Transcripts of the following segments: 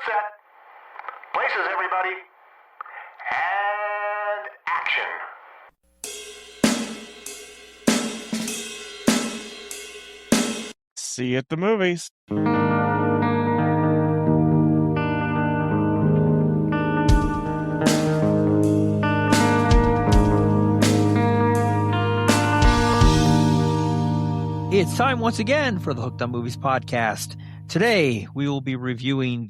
Set. Places, everybody. And action. See you at the movies. It's time once again for the Hooked on Movies podcast. Today, we will be reviewing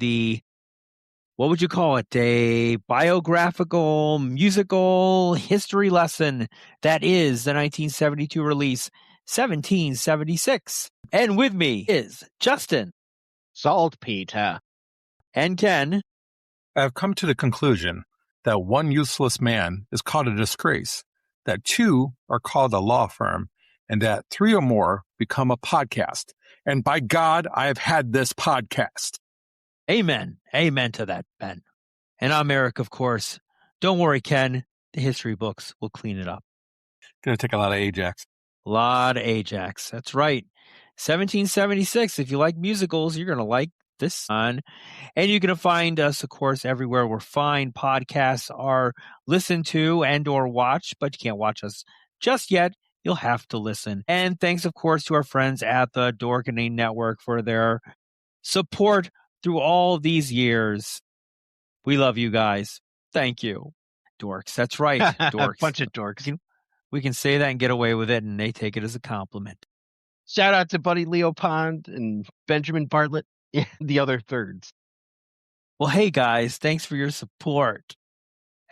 what would you call it? A biographical, musical history lesson that is the 1972 release, 1776. And with me is Justin. Saltpeter. And Ken. I've come to the conclusion that one useless man is called a disgrace, that two are called a law firm, and that three or more become a podcast. And by God, I have had this podcast. Amen. Amen to that, Ben. And I'm Eric, of course. Don't worry, Ken. The history books will clean it up. Going to take a lot of Ajax. A lot of Ajax. That's right. 1776. If you like musicals, you're going to like this one. And you're going to find us, of course, everywhere where fine podcasts are listened to and or watched, but you can't watch us just yet. You'll have to listen. And thanks, of course, to our friends at the Dorkening Network for their support through all these years. We love you guys. Thank you. Dorks. That's right. Dorks. A bunch of dorks. We can say that and get away with it, and they take it as a compliment. Shout out to Buddy Leo Pond and Benjamin Bartlett, the other thirds. Well, hey, guys, thanks for your support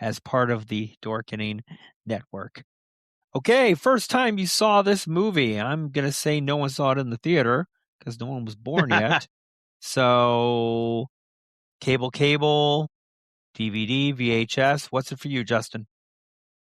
as part of the Dorkening Network. Okay, first time you saw this movie. I'm going to say no one saw it in the theater because no one was born yet. So, cable, DVD, VHS. What's it for you, Justin?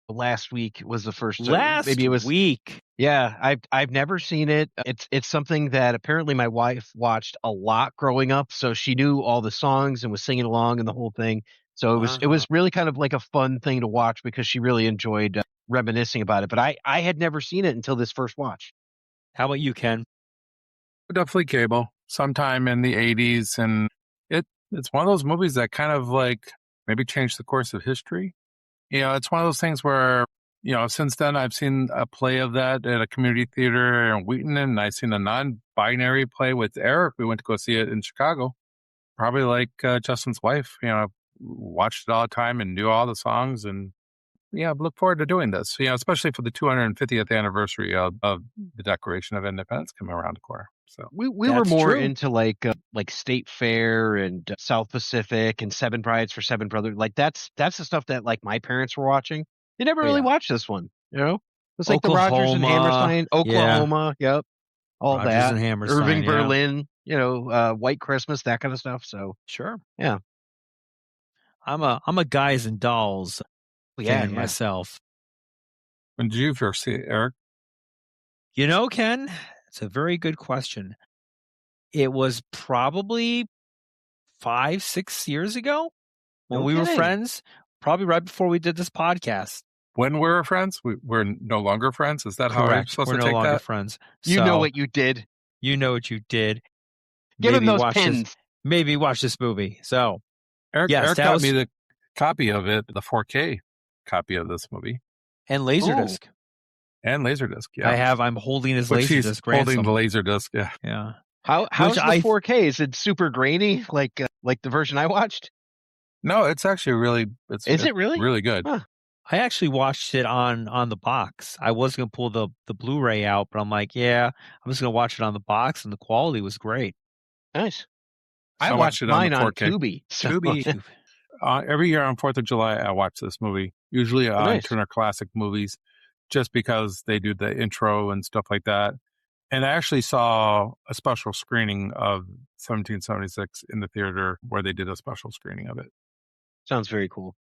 Last week was the first. Maybe it was week. Yeah, I've never seen it. It's something that apparently my wife watched a lot growing up, so she knew all the songs and was singing along and the whole thing. So it was really kind of like a fun thing to watch because she really enjoyed reminiscing about it. But I had never seen it until this first watch. How about you, Ken? Definitely cable. Sometime in the 80s. And it's one of those movies that kind of like maybe changed the course of history. You know, it's one of those things where, you know, since then I've seen a play of that at a community theater in Wheaton, and I've seen a non-binary play with Eric. We went to go see it in Chicago. Probably like Justin's wife, you know, watched it all the time and knew all the songs, and yeah, look forward to doing this, you know, especially for the 250th anniversary of the Declaration of Independence coming around the corner. So we were more into like State Fair and South Pacific and Seven Brides for Seven Brothers. Like that's the stuff that like my parents were watching. They never really watched this one, you know. It's like Oklahoma, the Rodgers and Hammerstein, Oklahoma, yep, all Rodgers that. And Hammerstein, Irving Berlin, you know, White Christmas, that kind of stuff. So sure, yeah. I'm a Guys and Dolls fan myself. When did you first see it, Eric? You know, Ken, it's a very good question. It was probably 5-6 years ago when we were friends, probably right before we did this podcast. When we were friends? We're no longer friends? Is that how we're supposed to take that? We're no longer friends. You know what you did. You know what you did. Give him those pins. Maybe watch this movie. So, Eric got me the copy of it, the 4K copy of this movie. And Laserdisc. And Laserdisc, yeah. I'm holding his Laserdisc. She's holding the Laserdisc, yeah. Yeah. How's the 4K? Is it super grainy like the version I watched? No, it's actually really. Is it really? Really good. Huh. I actually watched it on the box. I was going to pull the Blu-ray out, but I'm like, yeah, I'm just going to watch it on the box, and the quality was great. Nice. I watched it on the 4K. Tubi. Tubi. Every year on 4th of July, I watch this movie. Usually on Turner Classic Movies, just because they do the intro and stuff like that. And I actually saw a special screening of 1776 in the theater where they did a special screening of it. Sounds very cool.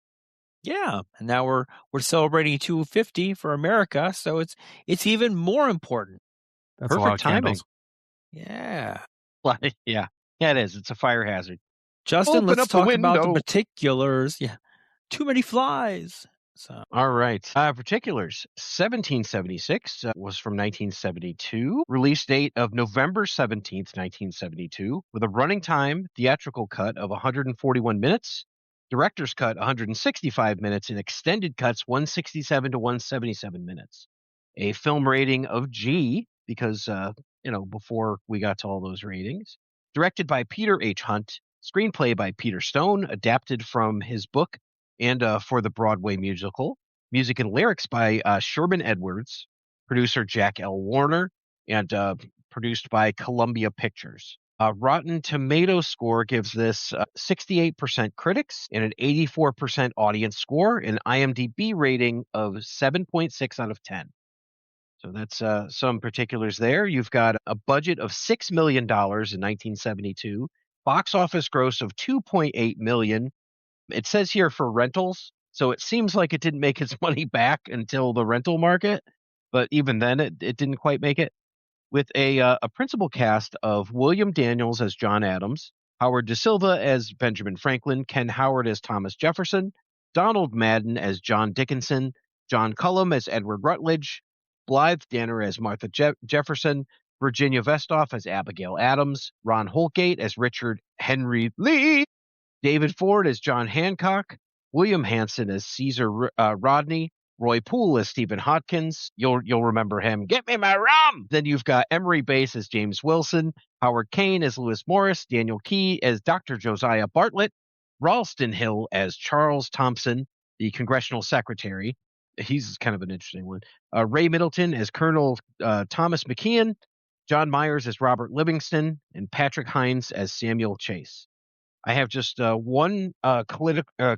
Yeah, and now we're celebrating 250 for America, so it's even more important. That's perfect a lot of timing. candles. Yeah. Yeah, it is. It's a fire hazard. Justin, let's talk about the window. particulars. Yeah. Too many flies. So All right. Particulars. 1776 was from 1972. Release date of November 17th, 1972, with a running time, theatrical cut of 141 minutes, director's cut 165 minutes, and extended cuts 167 to 177 minutes. A film rating of G, because, before we got to all those ratings. Directed by Peter H. Hunt. Screenplay by Peter Stone, adapted from his book and for the Broadway musical. Music and lyrics by Sherman Edwards, producer Jack L. Warner, and produced by Columbia Pictures. Rotten Tomato score gives this 68% critics and an 84% audience score, an IMDb rating of 7.6 out of 10. So that's some particulars there. You've got a budget of $6 million in 1972, box office gross of $2.8 million. It says here for rentals, so it seems like it didn't make its money back until the rental market, but even then it didn't quite make it. With a principal cast of William Daniels as John Adams, Howard Da Silva as Benjamin Franklin, Ken Howard as Thomas Jefferson, Donald Madden as John Dickinson, John Cullum as Edward Rutledge, Blythe Danner as Martha Jefferson, Virginia Vestoff as Abigail Adams, Ron Holgate as Richard Henry Lee, David Ford as John Hancock, William Hanson as Caesar Rodney, Roy Poole as Stephen Hodkins. You'll remember him. Get me my rum! Then you've got Emery Bass as James Wilson, Howard Kane as Lewis Morris, Daniel Key as Dr. Josiah Bartlett, Ralston Hill as Charles Thompson, the congressional secretary. He's kind of an interesting one. Ray Middleton as Colonel Thomas McKeon, John Myers as Robert Livingston, and Patrick Hines as Samuel Chase. I have just one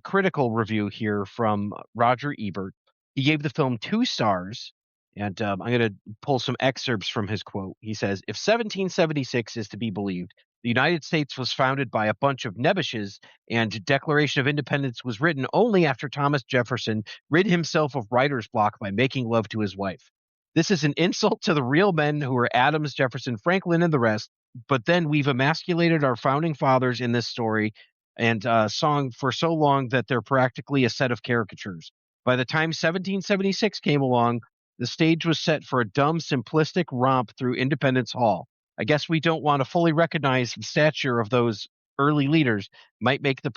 critical review here from Roger Ebert. He gave the film 2 stars, and I'm going to pull some excerpts from his quote. He says, "If 1776 is to be believed, the United States was founded by a bunch of nebbishes, and Declaration of Independence was written only after Thomas Jefferson rid himself of writer's block by making love to his wife. This is an insult to the real men who were Adams, Jefferson, Franklin, and the rest, but then we've emasculated our founding fathers in this story and song for so long that they're practically a set of caricatures. By the time 1776 came along, the stage was set for a dumb, simplistic romp through Independence Hall. I guess we don't want to fully recognize the stature of those early leaders, might make the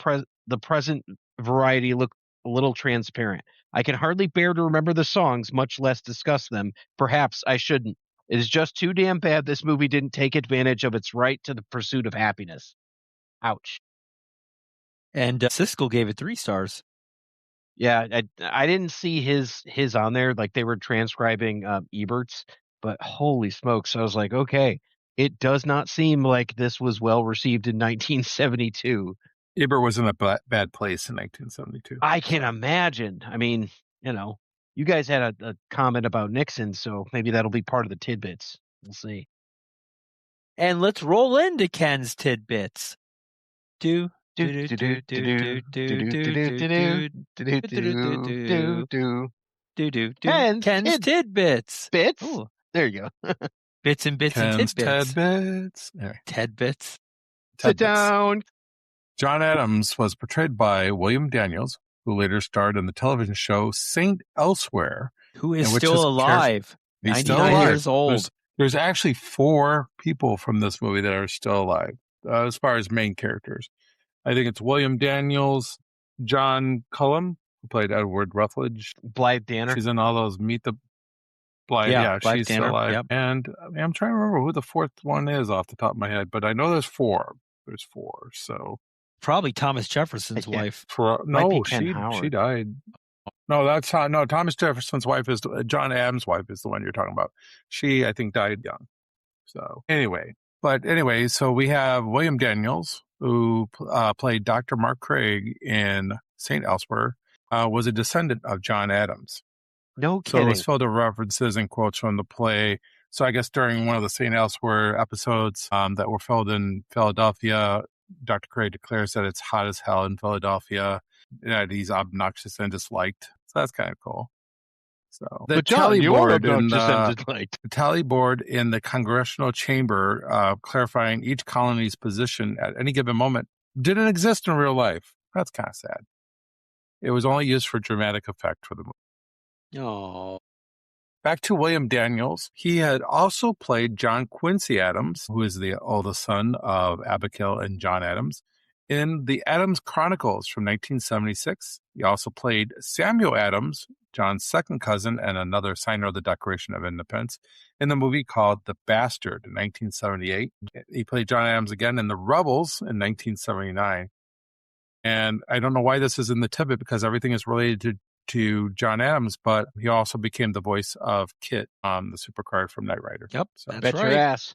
present variety look a little transparent. I can hardly bear to remember the songs, much less discuss them. Perhaps I shouldn't. It is just too damn bad this movie didn't take advantage of its right to the pursuit of happiness." Ouch. And Siskel gave it 3 stars. Yeah, I didn't see his on there. Like, they were transcribing Ebert's, but holy smokes. I was like, okay, it does not seem like this was well received in 1972. Ebert was in a bad place in 1972. I can imagine. I mean, you guys had a comment about Nixon, so maybe that'll be part of the tidbits. We'll see. And let's roll into Ken's tidbits. Do do do do do do do do Ken's tidbits. Bits. Ooh. There you go. Bits and bits Ken's and tidbits. Tedbits. There. Tedbits. Sit down. John Adams was portrayed by William Daniels, who later starred in the television show St. Elsewhere. Who is still alive. He's 99 still alive. years old. There's actually 4 people from this movie that are still alive, as far as main characters. I think it's William Daniels, John Cullum, who played Edward Rutledge. Blythe Danner. She's in all those Meet the Blythe. Yeah, Blythe she's Danner, still alive. yep. And I'm trying to remember who the 4th one is off the top of my head, but I know there's 4. There's 4. So Probably Thomas Jefferson's wife. No, Ken Howard. she died. No, that's no. Thomas Jefferson's wife is John Adams' wife is the one you're talking about. She, I think, died young. So anyway, so we have William Daniels, who played Dr. Mark Craig in St. Elsewhere, was a descendant of John Adams. No So kidding. it was filled with references and quotes from the play. So I guess during one of the St. Elsewhere episodes that were filmed in Philadelphia, Dr. Craig declares that it's hot as hell in Philadelphia, that he's obnoxious and disliked. So that's kind of cool. So the tally board in the congressional chamber clarifying each colony's position at any given moment didn't exist in real life. That's kind of sad. It was only used for dramatic effect for the movie. Oh. Back to William Daniels. He had also played John Quincy Adams, who is the oldest son of Abigail and John Adams, in The Adams Chronicles from 1976. He also played Samuel Adams, John's second cousin and another signer of the Declaration of Independence, in the movie called The Bastard in 1978. He played John Adams again in The Rebels in 1979. And I don't know why this is in the tidbit because everything is related to John Adams, but he also became the voice of Kit on the supercard from Knight Rider. Yep, So that's Bet right. your ass.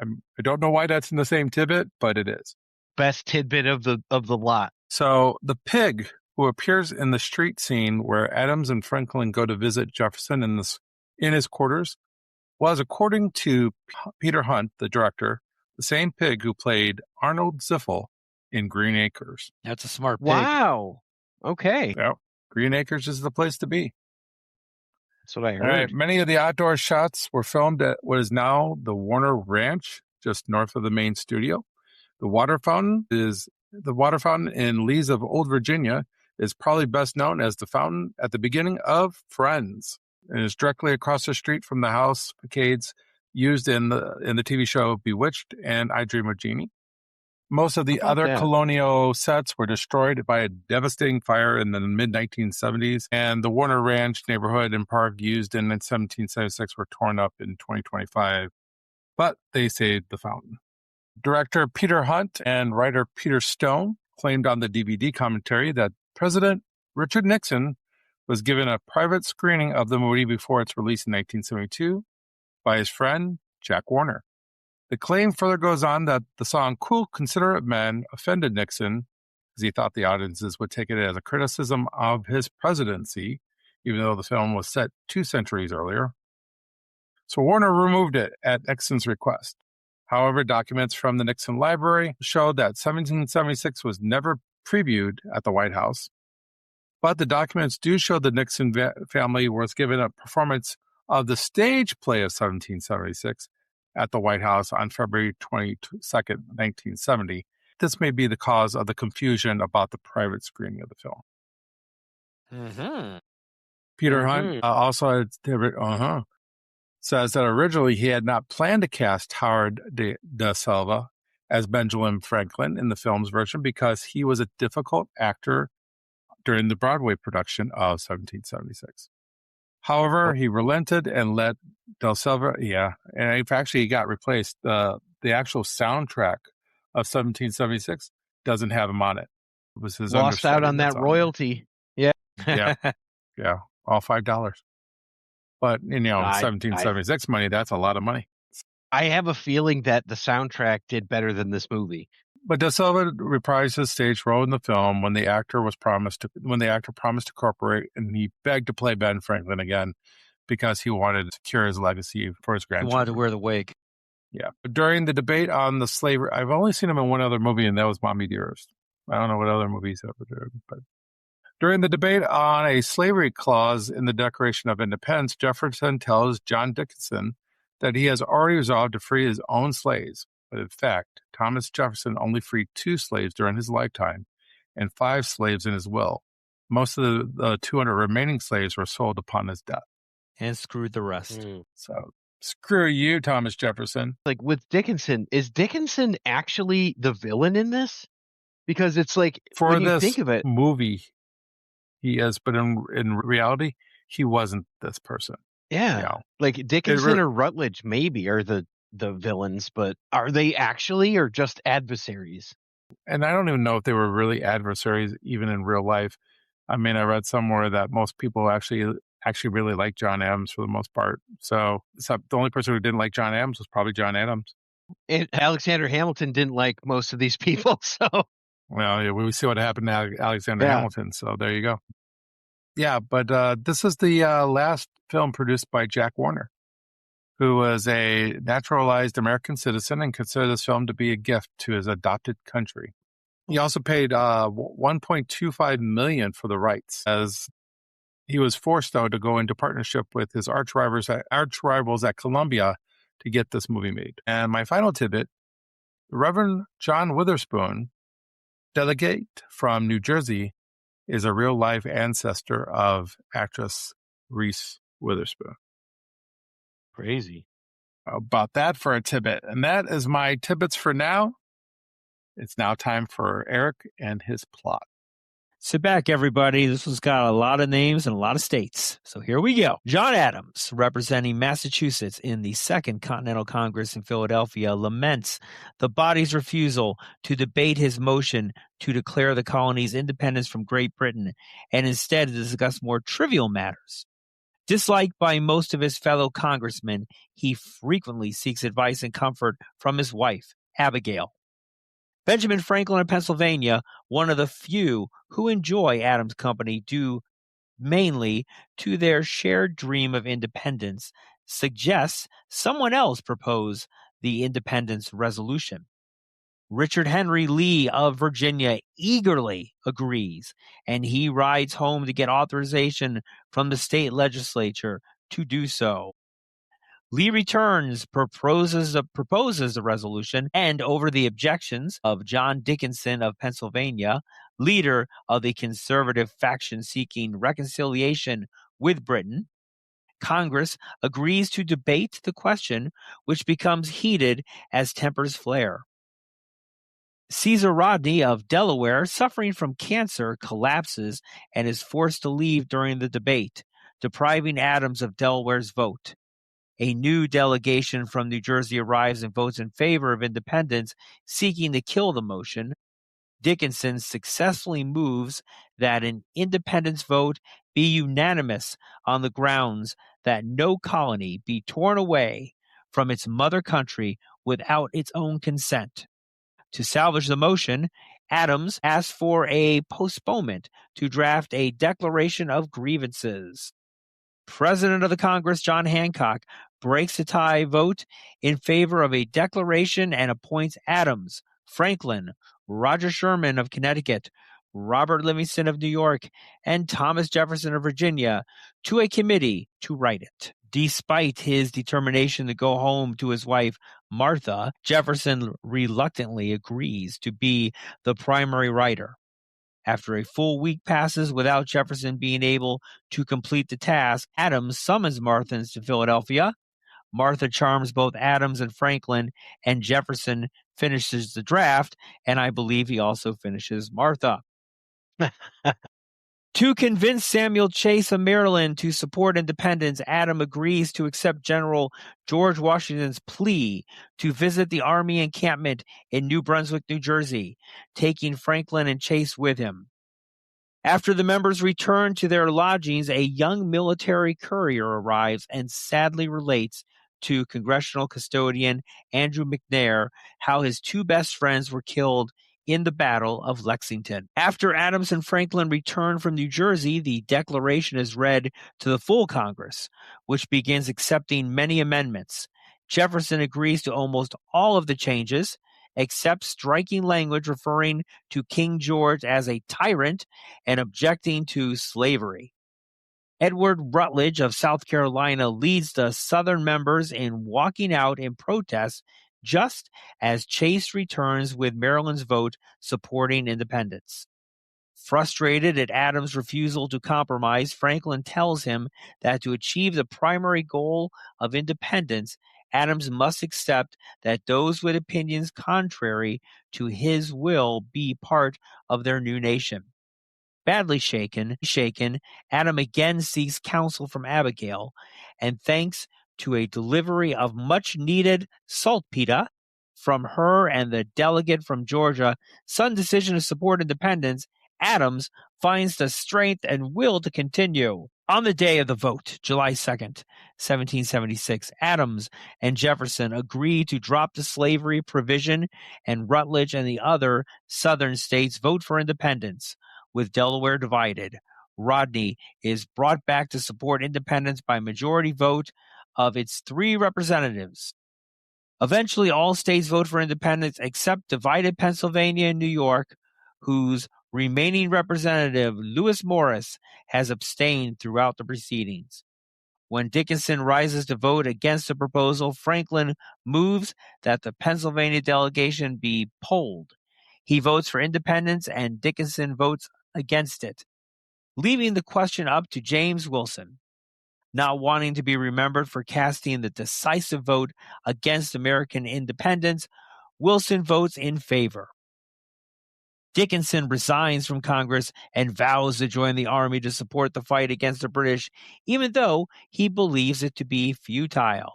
I don't know why that's in the same tidbit, but it is. Best tidbit of the lot. So the pig who appears in the street scene where Adams and Franklin go to visit Jefferson in his quarters was, according to Peter Hunt, the director, the same pig who played Arnold Ziffel in Green Acres. That's a smart pig. Wow. Okay. Yep. Green Acres is the place to be. That's what I All heard. right. Many of the outdoor shots were filmed at what is now the Warner Ranch, just north of the main studio. The water fountain in Lees of Old Virginia is probably best known as the fountain at the beginning of Friends, and is directly across the street from the house facades used in the TV show Bewitched and I Dream of Jeannie. Most of the other colonial sets were destroyed by a devastating fire in the mid-1970s, and the Warner Ranch neighborhood and park used in 1776 were torn up in 2025, but they saved the fountain. Director Peter Hunt and writer Peter Stone claimed on the DVD commentary that President Richard Nixon was given a private screening of the movie before its release in 1972 by his friend Jack Warner. The claim further goes on that the song Cool Considerate Men offended Nixon because he thought the audiences would take it as a criticism of his presidency, even though the film was set 2 centuries earlier. So Warner removed it at Nixon's request. However, documents from the Nixon Library showed that 1776 was never previewed at the White House, but the documents do show the Nixon family was given a performance of the stage play of 1776 at the White House on February 22nd, 1970. This may be the cause of the confusion about the private screening of the film. Mm-hmm. Peter Hunt also says that originally he had not planned to cast Howard da Silva as Benjamin Franklin in the film's version because he was a difficult actor during the Broadway production of 1776. However, he relented and let Da Silva, and actually he got replaced. The actual soundtrack of 1776 doesn't have him on it. It was his lost out on that royalty. Yeah. Yeah, all $5. But, 1776 money, that's a lot of money. I have a feeling that the soundtrack did better than this movie. But Da Silva reprised his stage role in the film when the actor promised to cooperate, and he begged to play Ben Franklin again because he wanted to secure his legacy for his grandchildren. He wanted to wear the wig. Yeah. During the debate on the slavery, I've only seen him in one other movie, and that was Mommy Dearest. I don't know what other movies he ever did, but during the debate on a slavery clause in the Declaration of Independence, Jefferson tells John Dickinson that he has already resolved to free his own slaves. But in fact, Thomas Jefferson only freed 2 slaves during his lifetime and 5 slaves in his will. Most of the 200 remaining slaves were sold upon his death. And screwed the rest. So, screw you, Thomas Jefferson. Like with Dickinson, is Dickinson actually the villain in this? Because it's like, for when you this think of it, movie, he is, but in reality, he wasn't this person. yeah. Like Dickinson or Rutledge maybe are the villains, but are they actually or just adversaries? And I don't even know if they were really adversaries even in real life. I mean, I read somewhere that most people actually really like John Adams for the most part. So the only person who didn't like John Adams was probably John Adams. And Alexander Hamilton didn't like most of these people, so. Well, yeah, we see what happened to Alexander Hamilton, so there you go. Yeah, but this is the last film produced by Jack Warner, who was a naturalized American citizen and considered this film to be a gift to his adopted country. He also paid $1.25 million for the rights, as he was forced, though, to go into partnership with his arch rivals at Columbia to get this movie made. And my final tidbit, Reverend John Witherspoon, delegate from New Jersey, is a real-life ancestor of actress Reese Witherspoon. Crazy. How about that for a tidbit? And that is my tidbits for now. It's now time for Eric and his plot. Sit back, everybody. This one's got a lot of names and a lot of states. So here we go. John Adams, representing Massachusetts in the Second Continental Congress in Philadelphia, laments the body's refusal to debate his motion to declare the colony's independence from Great Britain and instead to discuss more trivial matters. Disliked by most of his fellow congressmen, he frequently seeks advice and comfort from his wife, Abigail. Benjamin Franklin of Pennsylvania, one of the few who enjoy Adams' company due mainly to their shared dream of independence, suggests someone else propose the independence resolution. Richard Henry Lee of Virginia eagerly agrees, and he rides home to get authorization from the state legislature to do so. Lee returns, proposes the resolution, and over the objections of John Dickinson of Pennsylvania, leader of the conservative faction seeking reconciliation with Britain, Congress agrees to debate the question, which becomes heated as tempers flare. Caesar Rodney of Delaware, suffering from cancer, collapses and is forced to leave during the debate, depriving Adams of Delaware's vote. A new delegation from New Jersey arrives and votes in favor of independence, seeking to kill the motion. Dickinson successfully moves that an independence vote be unanimous on the grounds that no colony be torn away from its mother country without its own consent. To salvage the motion, Adams asked for a postponement to draft a declaration of grievances. President of the Congress, John Hancock, breaks the tie vote in favor of a declaration and appoints Adams, Franklin, Roger Sherman of Connecticut, Robert Livingston of New York, and Thomas Jefferson of Virginia to a committee to write it. Despite his determination to go home to his wife, Martha, Jefferson reluctantly agrees to be the primary writer. After a full week passes without Jefferson being able to complete the task, Adams summons Martha to Philadelphia. Martha charms both Adams and Franklin, and Jefferson finishes the draft, and I believe he also finishes Martha. To convince Samuel Chase of Maryland to support independence, Adams agrees to accept General George Washington's plea to visit the Army encampment in New Brunswick, New Jersey, taking Franklin and Chase with him. After the members return to their lodgings, a young military courier arrives and sadly relates to congressional custodian Andrew McNair how his two best friends were killed in the Battle of Lexington. After Adams and Franklin return from New Jersey, the declaration is read to the full Congress, which begins accepting many amendments. Jefferson agrees to almost all of the changes, except striking language referring to King George as a tyrant and objecting to slavery. Edward Rutledge of South Carolina leads the Southern members in walking out in protest just as Chase returns with Maryland's vote supporting independence. Frustrated at Adams' refusal to compromise, Franklin tells him that to achieve the primary goal of independence, Adams must accept that those with opinions contrary to his will be part of their new nation. Badly shaken, Adam again seeks counsel from Abigail, and thanks to a delivery of much-needed saltpeter from her and the delegate from Georgia, sudden decision to support independence, Adams finds the strength and will to continue. On the day of the vote, July 2nd, 1776, Adams and Jefferson agree to drop the slavery provision, and Rutledge and the other Southern states vote for independence. With Delaware divided, Rodney is brought back to support independence by majority vote of its 3 representatives. Eventually, all states vote for independence except divided Pennsylvania and New York, whose remaining representative, Lewis Morris, has abstained throughout the proceedings. When Dickinson rises to vote against the proposal, Franklin moves that the Pennsylvania delegation be polled. He votes for independence, and Dickinson votes against it. leaving the question up to James Wilson. Not wanting to be remembered for casting the decisive vote against American independence, Wilson votes in favor. Dickinson resigns from Congress and vows to join the army to support the fight against the British, even though he believes it to be futile.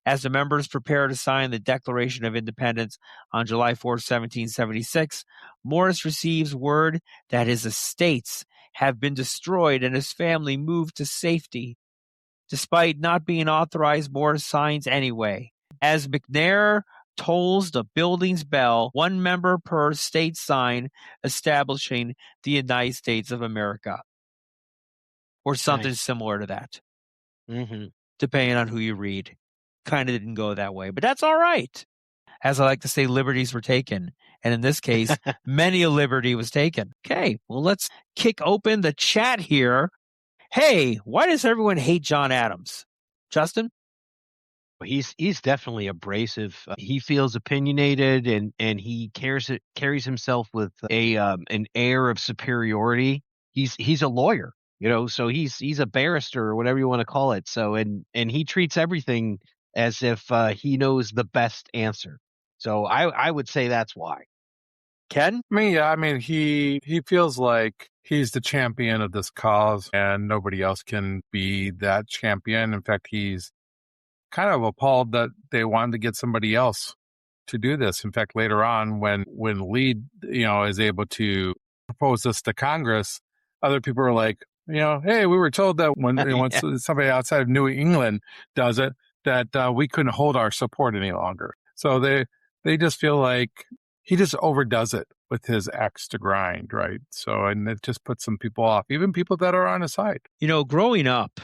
As the members prepare to sign the Declaration of Independence on July 4, 1776, Morris receives word that his estates have been destroyed and his family moved to safety. Despite not being authorized, Morris signs anyway. As McNair tolls the building's bell, one member per state sign, establishing the United States of America. Or something similar to that, depending on who you read. Kind of didn't go that way, but that's all right. As I like to say, liberties were taken. And in this case, many a liberty was taken. Okay, well, let's kick open the chat here. Hey, why does everyone hate John Adams? Justin? He's definitely abrasive. He feels opinionated and he carries himself with an air of superiority. He's a lawyer, so he's a barrister or whatever you want to call it. So and he treats everything as if he knows the best answer. So I would say that's why. Ken? I mean, he feels like he's the champion of this cause and nobody else can be that champion. In fact, he's kind of appalled that they wanted to get somebody else to do this. In fact, later on, when Lee, is able to propose this to Congress, other people are like, hey, we were told that when somebody outside of New England does it, that we couldn't hold our support any longer. So they just feel like he just overdoes it with his axe to grind, right? So, and it just puts some people off, even people that are on his side. Growing up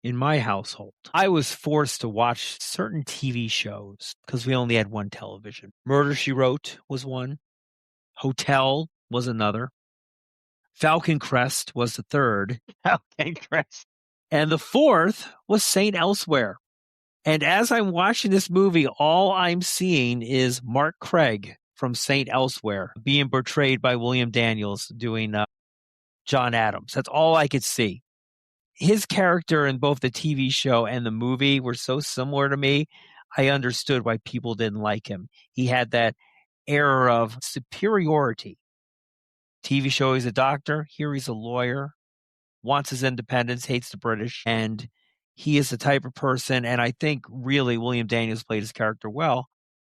in my household, I was forced to watch certain TV shows because we only had one television. Murder, She Wrote was one. Hotel was another. Falcon Crest was the third. Falcon Crest. And the fourth was St. Elsewhere. And as I'm watching this movie, all I'm seeing is Mark Craig from St. Elsewhere being portrayed by William Daniels doing John Adams. That's all I could see. His character in both the TV show and the movie were so similar to me, I understood why people didn't like him. He had that air of superiority. TV show, he's a doctor. Here he's a lawyer, wants his independence, hates the British, and he is the type of person, and I think really William Daniels played his character well.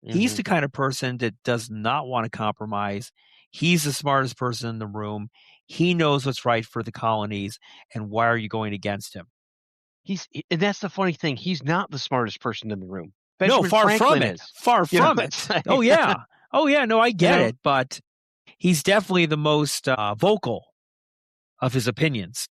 He's the kind of person that does not want to compromise. He's the smartest person in the room. He knows what's right for the colonies, and why are you going against him? And that's the funny thing. He's not the smartest person in the room. No, Benjamin far Franklin from it. is. Far from it. Oh, yeah. Oh, yeah. No, I get it. But he's definitely the most vocal of his opinions.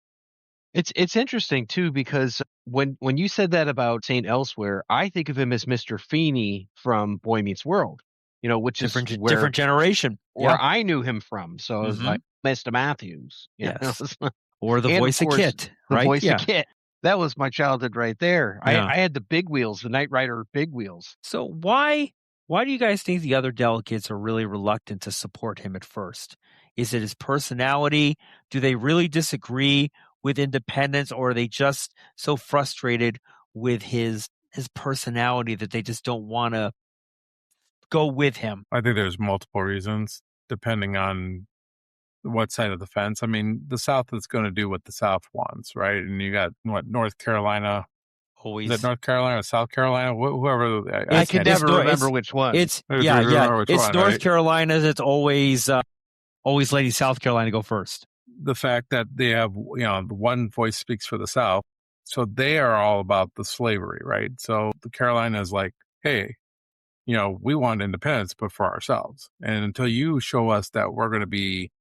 It's interesting, too, because when you said that about St. Elsewhere, I think of him as Mr. Feeney from Boy Meets World, which is different generation. Where I knew him from. So I was like, Mr. Matthews. Yes. Or the voice of Kit. Right? The voice of Kit. That was my childhood right there. Yeah. I had the big wheels, the Knight Rider big wheels. So why do you guys think the other delegates are really reluctant to support him at first? Is it his personality? Do they really disagree with independence, or are they just so frustrated with his personality that they just don't want to go with him? I think there's multiple reasons depending on what side of the fence. I mean, the South is going to do what the South wants, right? And you got North Carolina. Always. Is it North Carolina or South Carolina? Whoever. I can never remember which one. It's North Carolina that's always letting South Carolina go first. The fact that they have, the one voice speaks for the South. So they are all about the slavery, right? So the Carolina is like, hey, we want independence, but for ourselves. And until you show us that we're going to be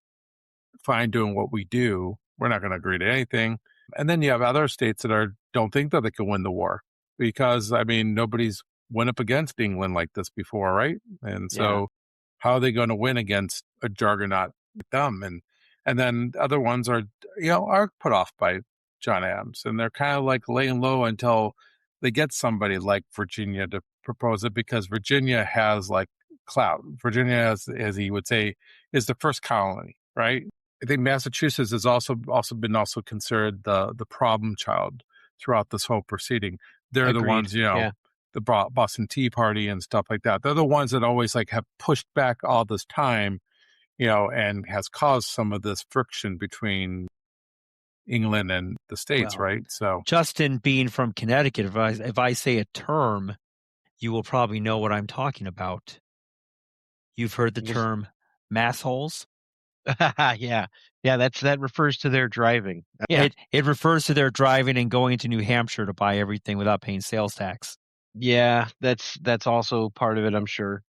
fine doing what we do, we're not going to agree to anything. And then you have other states that don't think that they can win the war because, nobody's went up against England like this before, right? And so how are they going to win against a juggernaut like them? And then other ones are put off by John Adams, and they're kind of like laying low until they get somebody like Virginia to propose it, because Virginia has like clout. Virginia, as he would say, is the first colony, right? I think Massachusetts has also been considered the problem child throughout this whole proceeding. They're the Agreed. ones, Yeah. the Boston Tea Party and stuff like that. They're the ones that always like have pushed back all this time, and has caused some of this friction between England and the States, Well, right? So Justin, being from Connecticut, if I say a term, you will probably know what I'm talking about. You've heard the term massholes? Yeah. Yeah, that refers to their driving. Yeah. It refers to their driving and going to New Hampshire to buy everything without paying sales tax. Yeah, that's also part of it, I'm sure.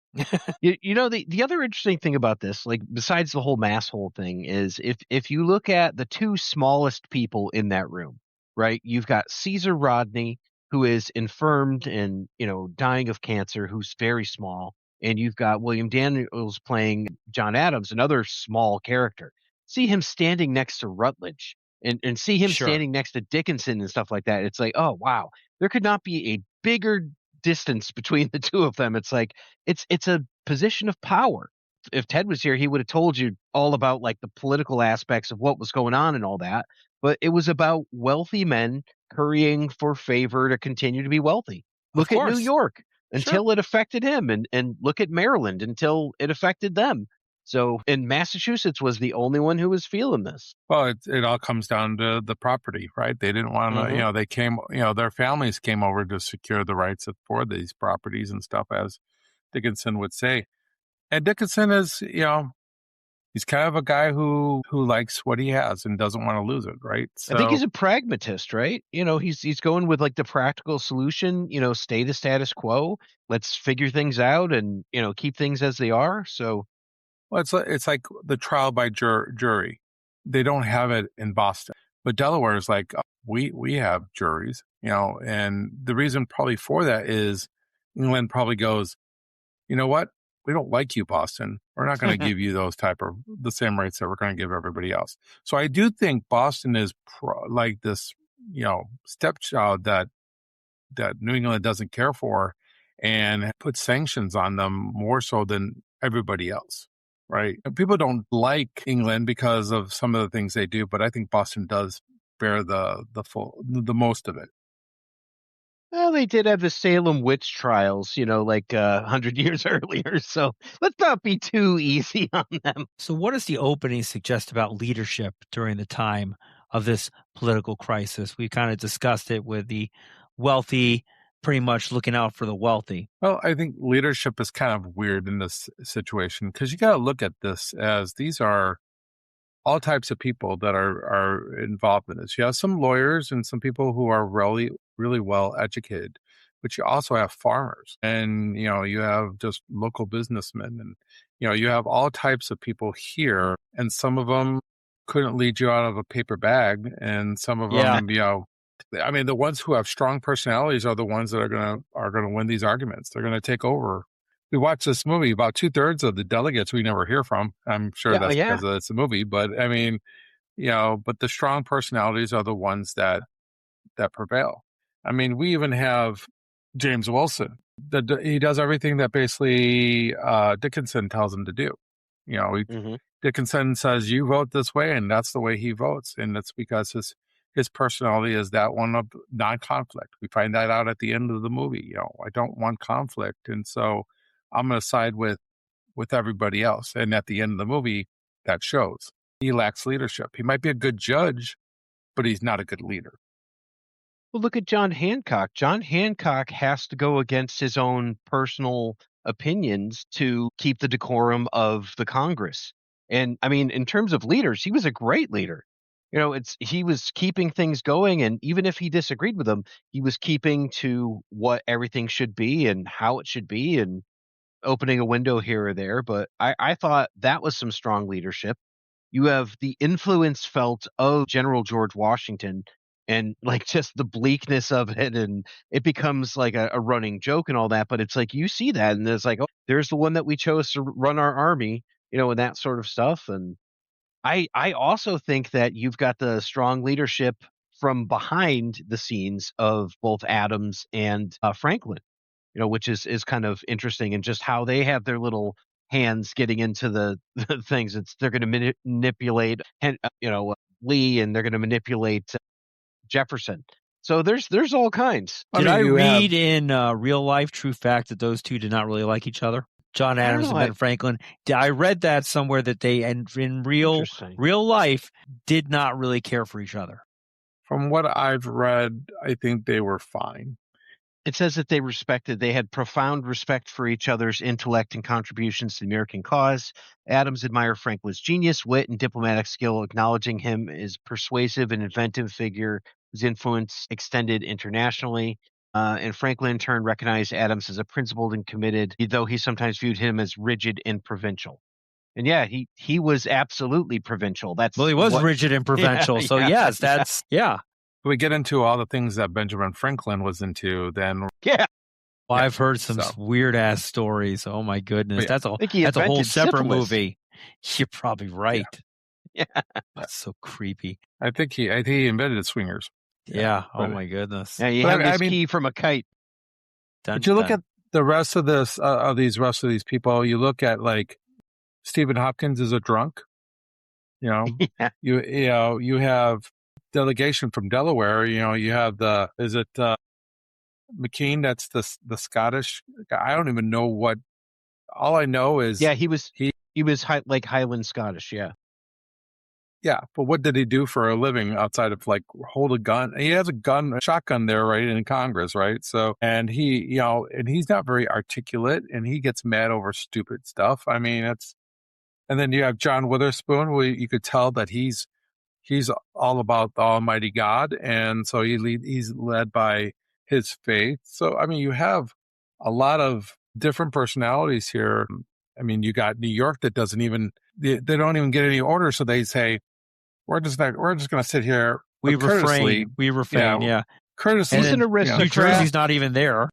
The other interesting thing about this, like besides the whole masshole thing, is if you look at the two smallest people in that room, right? You've got Caesar Rodney, who is infirmed and dying of cancer, who's very small, and you've got William Daniels playing John Adams, another small character. See him standing next to Rutledge, and see him Sure. standing next to Dickinson and stuff like that. It's like, oh wow, there could not be a bigger distance between the two of them. It's like it's a position of power. If Ted was here, he would have told you all about like the political aspects of what was going on and all that. But it was about wealthy men currying for favor to continue to be wealthy. Look at New course. York until it affected him, and look at Maryland until it affected them. So, and Massachusetts was the only one who was feeling this. Well, it all comes down to the property, right? They didn't want to, they came, their families came over to secure the rights for these properties and stuff, as Dickinson would say. And Dickinson is, he's kind of a guy who likes what he has and doesn't want to lose it, right? So, I think he's a pragmatist, right? He's going with like the practical solution, stay the status quo. Let's figure things out and, keep things as they are. So, well, it's like the trial by jury. They don't have it in Boston, but Delaware is like, we have juries, and the reason probably for that is England probably goes, you know what? We don't like you, Boston. We're not going to give you the same rights that we're going to give everybody else. So I do think Boston is like this, stepchild that New England doesn't care for and put sanctions on them more so than everybody else. Right. People don't like England because of some of the things they do, but I think Boston does bear the most of it. Well, they did have the Salem witch trials, like 100 years earlier. So let's not be too easy on them. So what does the opening suggest about leadership during the time of this political crisis? We kind of discussed it with the wealthy pretty much looking out for the wealthy. Well, I think leadership is kind of weird in this situation because you got to look at this as these are all types of people that are involved in this. You have some lawyers and some people who are really, really well educated, but you also have farmers and, you have just local businessmen and, you have all types of people here, and some of them couldn't lead you out of a paper bag, and some of them, I mean, the ones who have strong personalities are the ones that are gonna win these arguments. They're gonna take over. We watched this movie. About 2/3 of the delegates we never hear from. I'm sure that's because it's a movie, but I mean, but the strong personalities are the ones that prevail. I mean, we even have James Wilson. He does everything that basically Dickinson tells him to do. Dickinson says, "You vote this way," and that's the way he votes, and it's because his personality is that one of non-conflict. We find that out at the end of the movie. I don't want conflict, and so I'm going to side with everybody else. And at the end of the movie, that shows. He lacks leadership. He might be a good judge, but he's not a good leader. Well, look at John Hancock. John Hancock has to go against his own personal opinions to keep the decorum of the Congress. And I mean, in terms of leaders, he was a great leader. He was keeping things going, and even if he disagreed with them, he was keeping to what everything should be and how it should be, and opening a window here or there. But I thought that was some strong leadership. You have the influence felt of General George Washington, and like just the bleakness of it, and it becomes like a running joke and all that. But it's like you see that, and it's like, oh, there's the one that we chose to run our army, and that sort of stuff. And I also think that you've got the strong leadership from behind the scenes of both Adams and Franklin, which is kind of interesting, and just how they have their little hands getting into the things. They're going to manipulate, Lee, and they're going to manipulate Jefferson. So there's all kinds. Did I read in Real Life True Fact that those two did not really like each other? John Adams and Ben Franklin. I read that somewhere that they, and in real life, did not really care for each other. From what I've read, I think they were fine. It says that they had profound respect for each other's intellect and contributions to the American cause. Adams admired Franklin's genius, wit, and diplomatic skill, acknowledging him as persuasive and inventive figure whose influence extended internationally. And Franklin, in turn, recognized Adams as a principled and committed, though he sometimes viewed him as rigid and provincial. And yeah, he was absolutely provincial. He was rigid and provincial. So yes, that's We get into all the things that Benjamin Franklin was into, then I've heard some weird ass stories. Oh my goodness, that's a whole separate movie. You're probably right. Yeah, that's so creepy. I think he invented swingers. Yeah. Oh my goodness. Yeah, he had this key from a kite. But you look at the rest of this, rest of these people. You look at like Stephen Hopkins is a drunk. You know, you have delegation from Delaware. You know, you have McKean? That's the Scottish guy. I don't even know what. All I know is he was like Highland Scottish. Yeah, but what did he do for a living outside of like hold a gun? He has a shotgun there, right, in Congress, right? So, and he, and he's not very articulate, and he gets mad over stupid stuff. I mean, and then you have John Witherspoon, who you could tell that he's all about the Almighty God, and so he's led by his faith. So, I mean, you have a lot of different personalities here. I mean, you got New York that they don't even get any orders, so they say, we're just going to sit here. We refrain. Yeah. Courtesy. He's an aristocrat. New Jersey's not even there.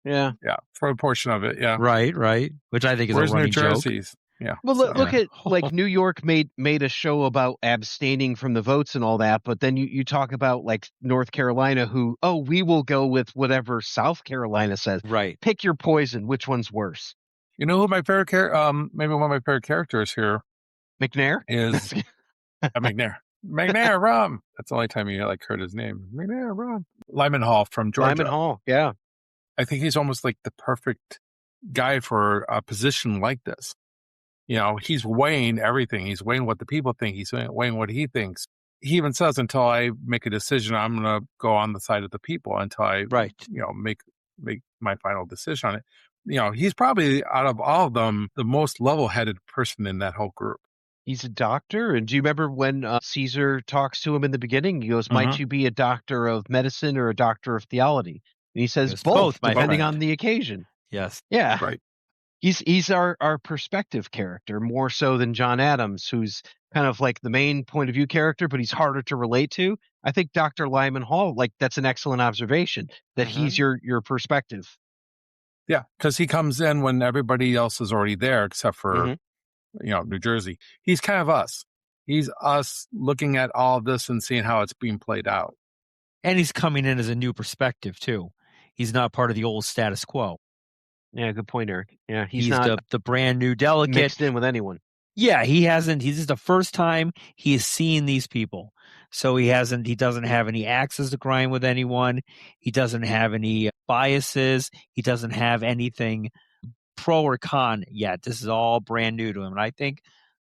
Yeah. Yeah. For a portion of it. Yeah. Right. Which I think is Where's a running New Jersey's? joke. Yeah. Well, look at like New York made a show about abstaining from the votes and all that, but then you talk about like North Carolina, who we will go with whatever South Carolina says. Right. Pick your poison. Which one's worse? You know who my favorite maybe one of my favorite characters here, McNair, is McNair. McNair Rum. That's the only time you heard his name. McNair Rum. Lyman Hall from Georgia. Lyman Hall. Yeah. I think he's almost like the perfect guy for a position like this. You know, he's weighing everything. He's weighing what the people think. He's weighing what he thinks. He even says, until I make a decision, I'm going to go on the side of the people until I, make my final decision on it. You know, he's probably, out of all of them, the most level-headed person in that whole group. He's a doctor. And do you remember when Caesar talks to him in the beginning? He goes, might you be a doctor of medicine or a doctor of theology? And he says, both depending on the occasion. Yes. Yeah. Right. He's our perspective character more so than John Adams, who's kind of like the main point of view character, but he's harder to relate to. I think Dr. Lyman Hall, that's an excellent observation, that he's your perspective. Yeah, because he comes in when everybody else is already there, except for, New Jersey. He's kind of us. He's us looking at all of this and seeing how it's being played out. And he's coming in as a new perspective, too. He's not part of the old status quo. Yeah, good point, Eric. Yeah, he's not the brand new delegate. Mixed in with anyone. Yeah, he hasn't. This is the first time he's seen these people. So he doesn't have any axes to grind with anyone. He doesn't have any biases. He doesn't have anything pro or con yet. This is all brand new to him. And I think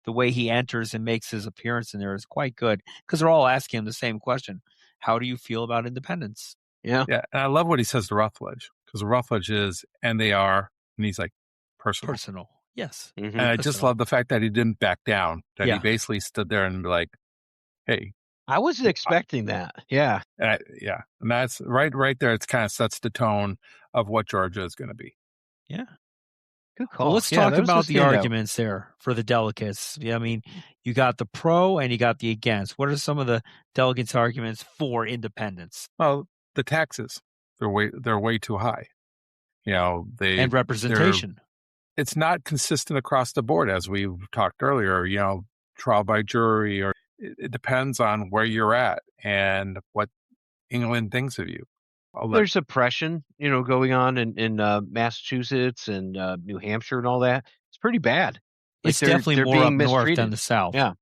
the way he enters and makes his appearance in there is quite good, because they're all asking him the same question. How do you feel about independence? Yeah. Yeah. And I love what he says to Rutledge, because Rutledge is, and they are, and he's like, personal. Yes. Mm-hmm. And I just love the fact that he didn't back down, that he basically stood there and be like, hey. I wasn't expecting that. Yeah. And that's right there. It kind of sets the tone of what Georgia is going to be. Yeah. Good call. Well, let's talk about the arguments there for the delegates. Yeah, I mean, you got the pro and you got the against. What are some of the delegates' arguments for independence? Well, the taxes, they're way too high. And representation. It's not consistent across the board, as we talked earlier. Trial by jury, or it depends on where you're at and what England thinks of you. There's oppression, going on in Massachusetts and New Hampshire and all that. pretty bad. Like It's definitely they're more being up north mistreated. than the South. Yeah.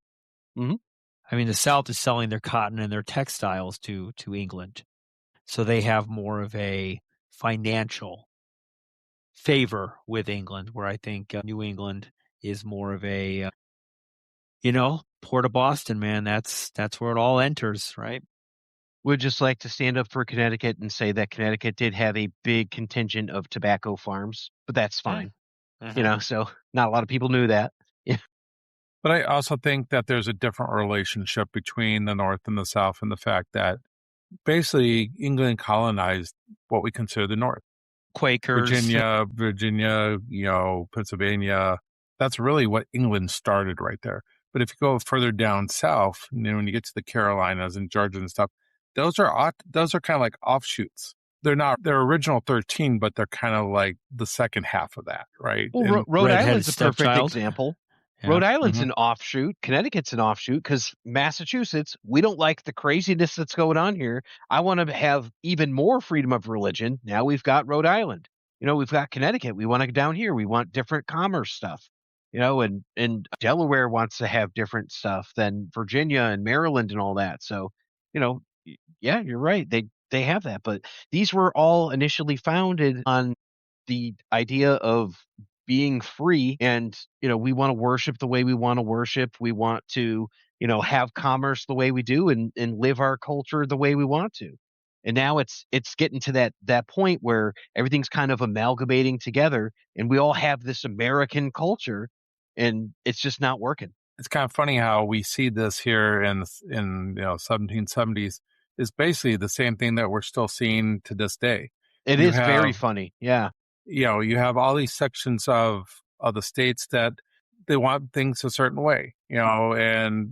Mhm. I mean, the South is selling their cotton and their textiles to England. So they have more of a financial favor with England, where I think New England is more of a, Port of Boston, man. That's where it all enters, right? Would just like to stand up for Connecticut and say that Connecticut did have a big contingent of tobacco farms, but that's fine. So not a lot of people knew that. Yeah. But I also think that there's a different relationship between the North and the South, and the fact that basically England colonized what we consider the North. Quakers. Virginia, Pennsylvania. That's really what England started right there. But if you go further down south, when you get to the Carolinas and Georgia and stuff, those are kind of like offshoots. They're not their original 13, but they're kind of like the second half of that, right? Well, Rhode Redheaded Island's a perfect stepchild. example. Yeah. Rhode Island's an offshoot. Connecticut's an offshoot because Massachusetts, we don't like the craziness that's going on here. I want to have even more freedom of religion. Now we've got Rhode Island. We've got Connecticut. We want to go down here. We want different commerce stuff. And Delaware wants to have different stuff than Virginia and Maryland and all that. So, yeah, you're right. They have that, but these were all initially founded on the idea of being free, and we want to worship the way we want to worship. We want to have commerce the way we do, and live our culture the way we want to. And now it's getting to that point where everything's kind of amalgamating together, and we all have this American culture, and it's just not working. It's kind of funny how we see this here in 1770s is basically the same thing that we're still seeing to this day. It is very funny. Yeah. You have all these sections of the states that they want things a certain way, and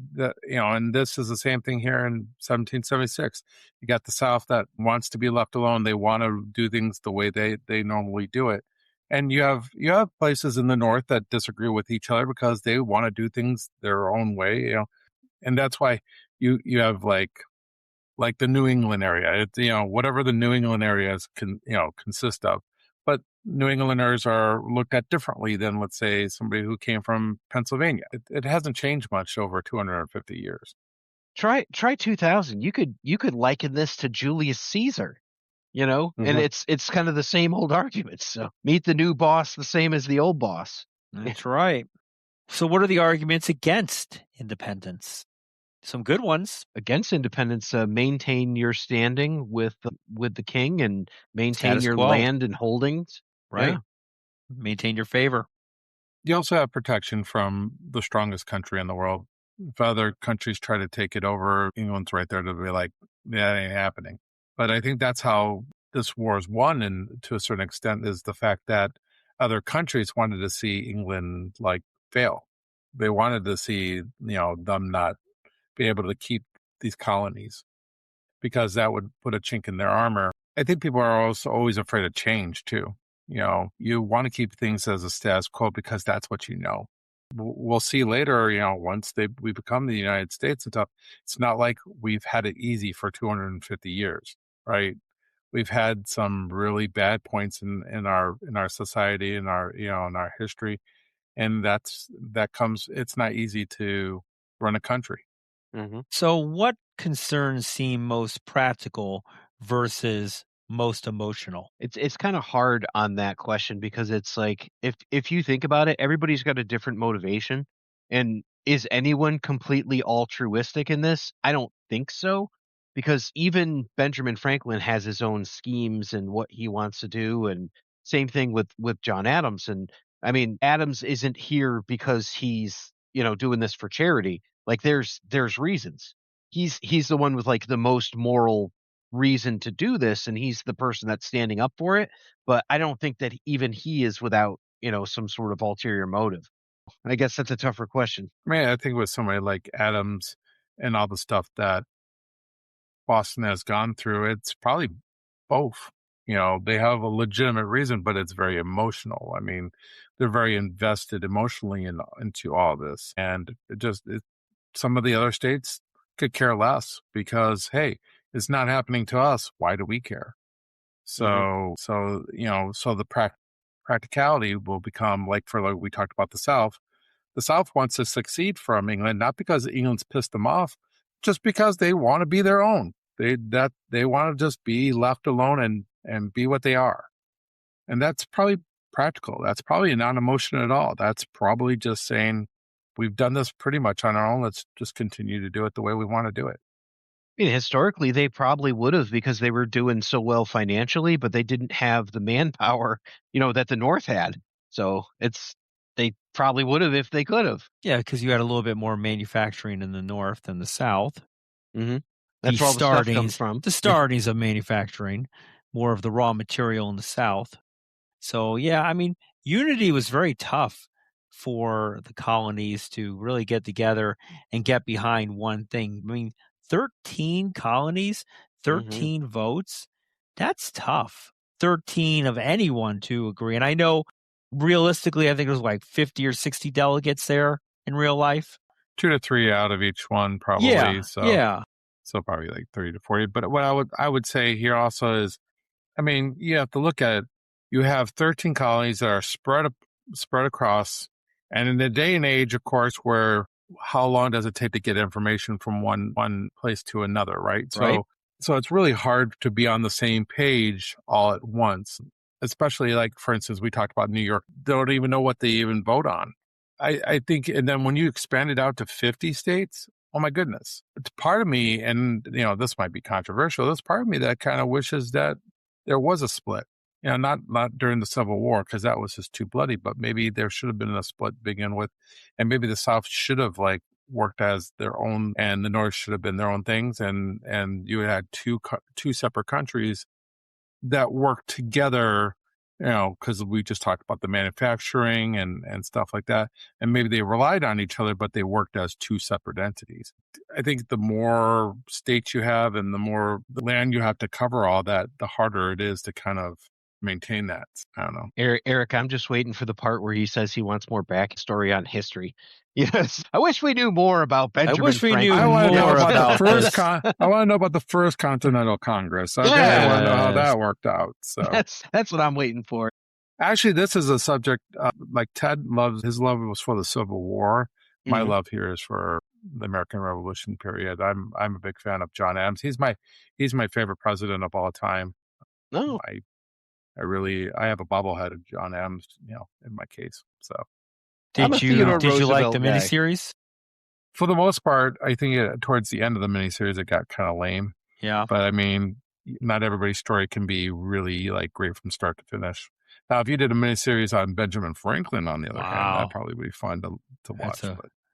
this is the same thing here in 1776. You got the South that wants to be left alone. They want to do things the way they normally do it. And you have places in the North that disagree with each other because they want to do things their own way, and that's why you have like the New England area. It's, whatever the New England areas consist of. But New Englanders are looked at differently than, let's say, somebody who came from Pennsylvania. It hasn't changed much over 250 years. Try 2000. You could liken this to Julius Caesar, and it's kind of the same old arguments. So meet the new boss the same as the old boss. That's right. So what are the arguments against independence? Some good ones. Against independence, maintain your standing with the king and maintain Status your quo. land and holdings. Right. Yeah. Maintain your favor. You also have protection from the strongest country in the world. If other countries try to take it over, England's right there to be like, yeah, that ain't happening. But I think that's how this war is won, and to a certain extent, is the fact that other countries wanted to see England fail. They wanted to see, them not be able to keep these colonies, because that would put a chink in their armor. I think people are also always afraid of change too. You want to keep things as a status quo because that's what you know. We'll see later, once we become the United States and stuff, it's not like we've had it easy for 250 years, right? We've had some really bad points in our society, in our in our history, and it's not easy to run a country. Mm-hmm. So what concerns seem most practical versus most emotional? It's kind of hard on that question, because it's like, if you think about it, everybody's got a different motivation. And is anyone completely altruistic in this? I don't think so, because even Benjamin Franklin has his own schemes and what he wants to do, and same thing with John Adams. And I mean, Adams isn't here because he's doing this for charity. Like there's reasons. He's the one with the most moral reason to do this, and he's the person that's standing up for it. But I don't think that even he is without some sort of ulterior motive. I guess that's a tougher question. I mean, I think with somebody like Adams and all the stuff that Boston has gone through, it's probably both. They have a legitimate reason, but it's very emotional. I mean, they're very invested emotionally into all this, and some of the other states could care less because, hey, it's not happening to us. Why do we care? So the practicality will become like we talked about the South. The South wants to succeed from England, not because England's pissed them off, just because they want to be their own. They want to just be left alone and be what they are. And that's probably practical. That's probably not emotion at all. That's probably just saying, we've done this pretty much on our own. Let's just continue to do it the way we want to do it. I mean, historically, they probably would have because they were doing so well financially, but they didn't have the manpower, that the North had. So they probably would have if they could have. Yeah, because you had a little bit more manufacturing in the North than the South. Mm-hmm. That's where all the stuff comes from. The startings of manufacturing, more of the raw material in the South. So, yeah, I mean, unity was very tough for the colonies to really get together and get behind one thing. I mean, 13 colonies, 13 votes, that's tough. 13 of anyone to agree. And I know realistically, I think there's like 50 or 60 delegates there in real life. 2 to 3 out of each one, probably. Yeah, So probably like 30 to 40. But what I would say here also is, I mean, you have to look at it. You have 13 colonies that are spread across. And in the day and age, of course, where how long does it take to get information from one place to another, right? So it's really hard to be on the same page all at once, especially like, for instance, we talked about New York. They don't even know what they even vote on. I think, and then when you expand it out to 50 states, oh my goodness. It's part of me, and this might be controversial, there's part of me that kind of wishes that there was a split. Not during the Civil War, because that was just too bloody, but maybe there should have been a split to begin with. And maybe the South should have worked as their own, and the North should have been their own things. And you had two separate countries that worked together, because we just talked about the manufacturing and stuff like that. And maybe they relied on each other, but they worked as two separate entities. I think the more states you have and the more land you have to cover all that, the harder it is to kind of maintain that. I don't know. Eric, I'm just waiting for the part where he says he wants more backstory on history. Yes, I wish we knew more about Benjamin Franklin. I want to know about I want to know about the first Continental Congress. Okay, I want to know how that worked out. So that's what I'm waiting for. Actually, this is a subject like Ted his love was for the Civil War. My love here is for the American Revolution period. I'm a big fan of John Adams. He's my favorite president of all time. No. I have a bobblehead of John Adams, in my case. So, did you like the miniseries? For the most part, I think towards the end of the miniseries, it got kind of lame. Yeah, but I mean, not everybody's story can be really great from start to finish. Now, if you did a miniseries on Benjamin Franklin, on the other hand, that probably would be fun to watch.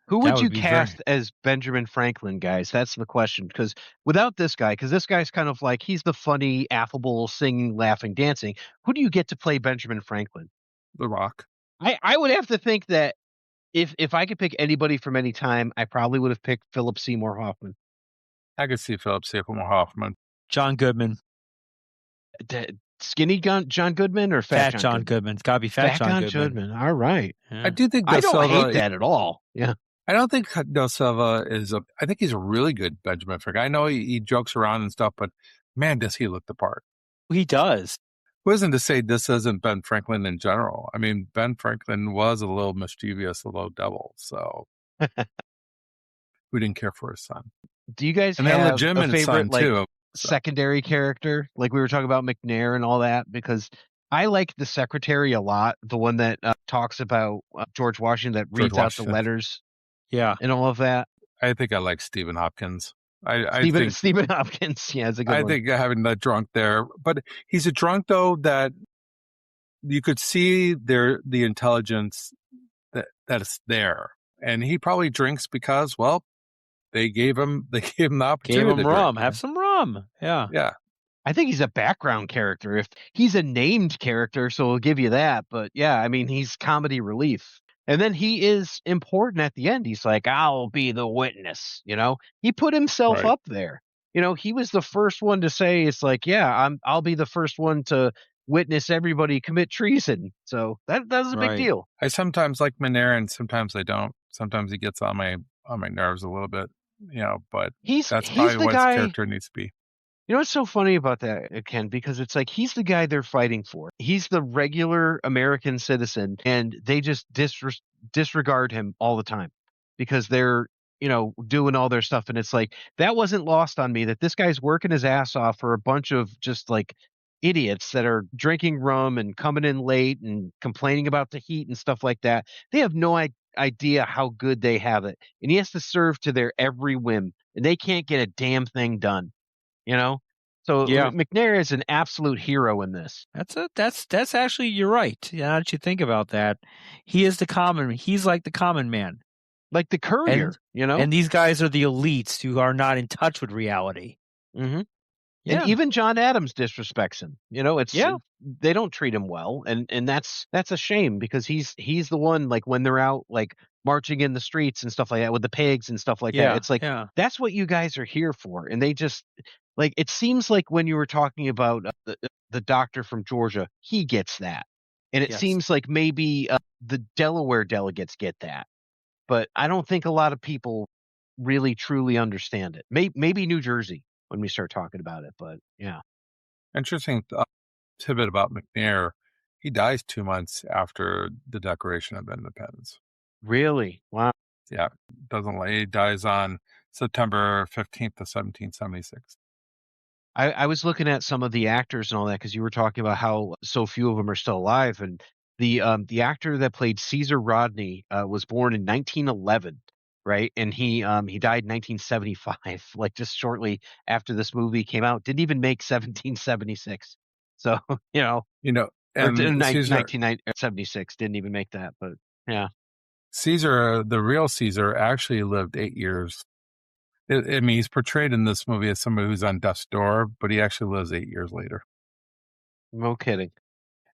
Who would you cast as Benjamin Franklin, guys? That's the question. Because without this guy, because this guy's kind of like, he's the funny, affable, singing, laughing, dancing. Who do you get to play Benjamin Franklin? The Rock. I would have to think that if I could pick anybody from any time, I probably would have picked Philip Seymour Hoffman. I could see Philip Seymour Hoffman. John Goodman. Skinny John Goodman or Fat John Goodman? It's got to be Fat John Goodman. All right. Yeah. I do think I don't hate that at all. Yeah. I don't think Da Silva I think he's a really good Benjamin Franklin. I know he jokes around and stuff, but man, does he look the part. He does. Who isn't to say this isn't Ben Franklin in general? I mean, Ben Franklin was a little mischievous, a little devil, so who didn't care for his son? Do you guys have a legitimate favorite son too? Secondary character? Like we were talking about McNair and all that, because I like the secretary a lot, the one that talks about George Washington, that reads out the letters. Yeah. And all of that. I think I like Stephen Hopkins. Stephen Hopkins, yeah, is a good one. I think having that drunk there, but he's a drunk though that you could see the intelligence that is there, and he probably drinks because they gave him the opportunity. Gave him rum. Have some rum. Yeah. Yeah. I think he's a background character. If he's a named character, so we'll give you that. But yeah, I mean, he's comedy relief. And then he is important at the end. He's like, I'll be the witness. He put himself up there. He was the first one to say, it's like, yeah, I'll be the first one to witness everybody commit treason. So that's a big deal. I sometimes like McNair and sometimes I don't. Sometimes he gets on my nerves a little bit, but that's probably what his character needs to be. You know what's so funny about that, Ken? Because it's like he's the guy they're fighting for. He's the regular American citizen, and they just disregard him all the time because they're, doing all their stuff. And it's like that wasn't lost on me that this guy's working his ass off for a bunch of just like idiots that are drinking rum and coming in late and complaining about the heat and stuff like that. They have no idea how good they have it, and he has to serve to their every whim, and they can't get a damn thing done. You know, so Yeah. McNair is an absolute hero in this. That's actually, you're right. Now that you think about that, he's like the common man. Like the courier, And these guys are the elites who are not in touch with reality. Mm-hmm. Yeah. And even John Adams disrespects him. Yeah. They don't treat him well, and that's a shame because he's the one, like when they're out like marching in the streets and stuff like that with the pigs and stuff like that. It's like that's what you guys are here for, and they just like it seems like when you were talking about the doctor from Georgia, he gets that, and it seems like maybe the Delaware delegates get that, but I don't think a lot of people really truly understand it. Maybe New Jersey when we start talking about it, but yeah. Interesting tidbit about McNair. He dies 2 months after the Declaration of Independence. Really? Wow. Yeah, he dies on September 15th of 1776. I was looking at some of the actors and all that because you were talking about how so few of them are still alive, and the actor that played Caesar Rodney was born in 1911, right? And he died in 1975, like just shortly after this movie came out. Didn't even make 1776, so and or Caesar, 1976 didn't even make that, but yeah. Caesar, the real Caesar, actually lived 8 years. I mean, he's portrayed in this movie as somebody who's on death's door, but he actually lives 8 years later. No kidding.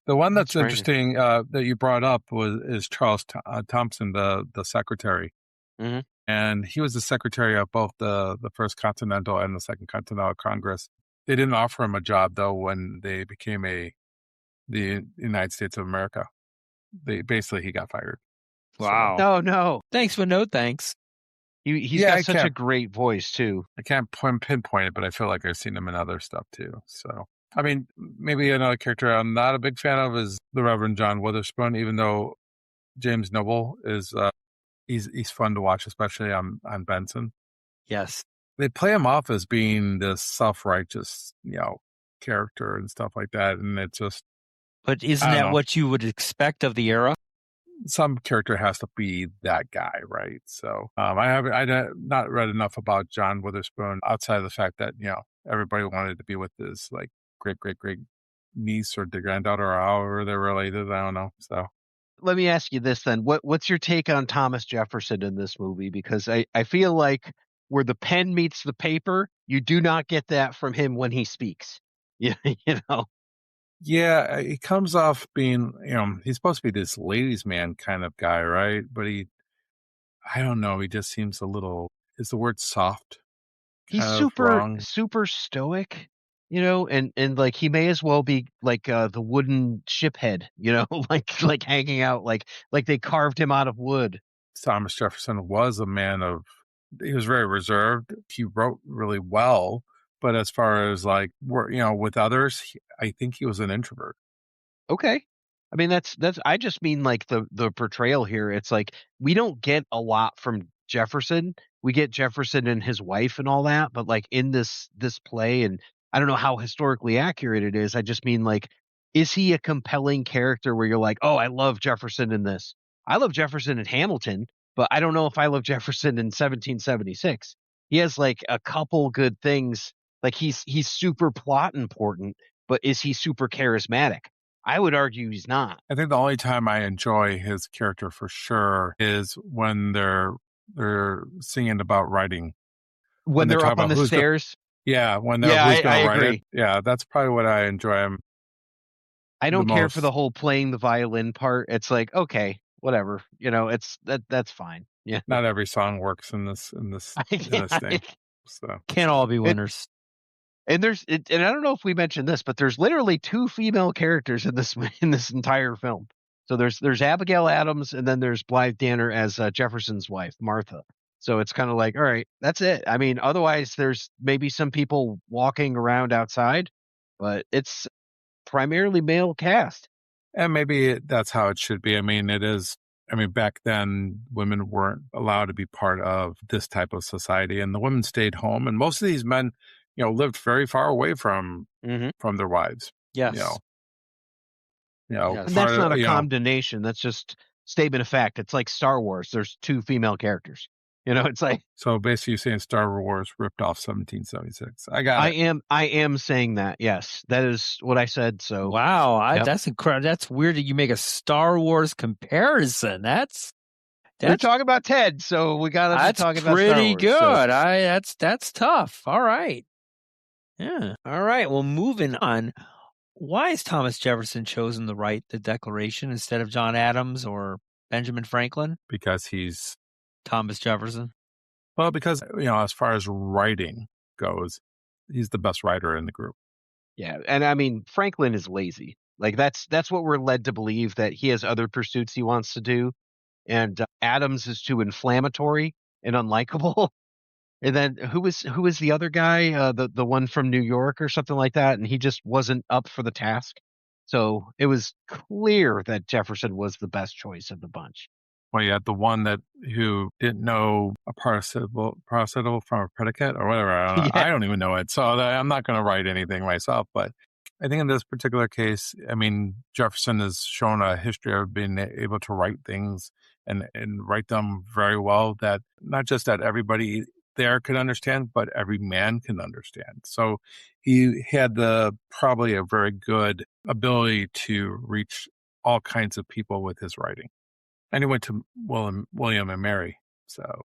The one that's interesting that you brought up is Charles Thompson, the secretary. Mm-hmm. And he was the secretary of both the First Continental and the Second Continental Congress. They didn't offer him a job, though, when they became the United States of America. He got fired. Wow. No. Thanks, but no thanks. He's got such a great voice, too. I can't pinpoint it, but I feel like I've seen him in other stuff, too. So, I mean, maybe another character I'm not a big fan of is the Reverend John Witherspoon, even though James Noble is he's fun to watch, especially on Benson. Yes. They play him off as being this self-righteous, character and stuff like that, and it just... But isn't that what you would expect of the era? Some character has to be that guy, right? So I not read enough about John Witherspoon outside of the fact that everybody wanted to be with his like great niece or the granddaughter or however they're related. I don't know. So let me ask you this then: what's your take on Thomas Jefferson in this movie? Because I feel like where the pen meets the paper, you do not get that from him when he speaks. Yeah, Yeah, he comes off being, he's supposed to be this ladies' man kind of guy, right? But I don't know, he just seems a little, is the word soft? He's super stoic, and like he may as well be like the wooden ship head, like hanging out, like they carved him out of wood. Thomas Jefferson was a man he was very reserved. He wrote really well. But as far as like, with others, I think he was an introvert. Okay. I mean, that's, I just mean like the portrayal here. It's like, we don't get a lot from Jefferson. We get Jefferson and his wife and all that, but like in this play, and I don't know how historically accurate it is. I just mean like, is he a compelling character where you're like, oh, I love Jefferson in this. I love Jefferson in Hamilton, but I don't know if I love Jefferson in 1776. He has like a couple good things. Like he's super plot important, but is he super charismatic? I would argue he's not. I think the only time I enjoy his character for sure is when they're singing about writing. When they're up on the stairs. When they're who's going to write it. Yeah, that's probably what I enjoy him. I don't care for the whole playing the violin part. It's like, okay, whatever. It's that's fine. Yeah. Not every song works in this thing. So can't all be winners. And and I don't know if we mentioned this, but there's literally 2 female characters in this entire film. So there's Abigail Adams, and then there's Blythe Danner as Jefferson's wife, Martha. So it's kind of like, all right, that's it. I mean, otherwise there's maybe some people walking around outside, but it's primarily male cast. And maybe that's how it should be. I mean, it is. I mean, back then, women weren't allowed to be part of this type of society, and the women stayed home. And most of these men, lived very far away from their wives. Yes. Yes. And that's not a condemnation. That's just statement of fact. It's like Star Wars. There's 2 female characters. It's like. So basically, you're saying Star Wars ripped off 1776. I got it. I am saying that. Yes, that is what I said. So wow, that's incredible. That's weird that you make a Star Wars comparison. That's we're talking about Ted, so we got to talk about Star Wars. That's pretty good. That's tough. All right. Yeah. All right. Well, moving on. Why is Thomas Jefferson chosen to write the Declaration instead of John Adams or Benjamin Franklin? Because he's Thomas Jefferson. Well, because as far as writing goes, he's the best writer in the group. Yeah, and I mean Franklin is lazy. Like that's what we're led to believe, that he has other pursuits he wants to do, and Adams is too inflammatory and unlikable. And then who was the other guy, the one from New York or something like that, and he just wasn't up for the task. So it was clear that Jefferson was the best choice of the bunch. Well, you had the one who didn't know a participle from a predicate or whatever. I don't even know it. So I'm not going to write anything myself. But I think in this particular case, I mean, Jefferson has shown a history of being able to write things and write them very well, that not just that everybody there could understand, but every man can understand. So he had probably a very good ability to reach all kinds of people with his writing. And he went to William and Mary. So,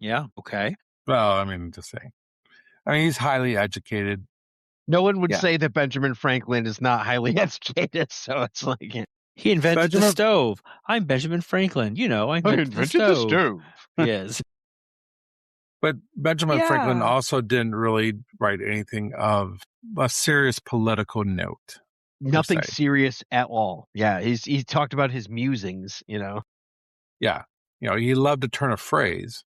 yeah, okay. Well, I mean, just saying. I mean, he's highly educated. No one would say that Benjamin Franklin is not highly educated. So it's like he invented the stove. I'm Benjamin Franklin. I invented the stove. Yes. But Benjamin Franklin also didn't really write anything of a serious political note. Nothing serious at all. Yeah, he talked about his musings, Yeah. He loved to turn a phrase.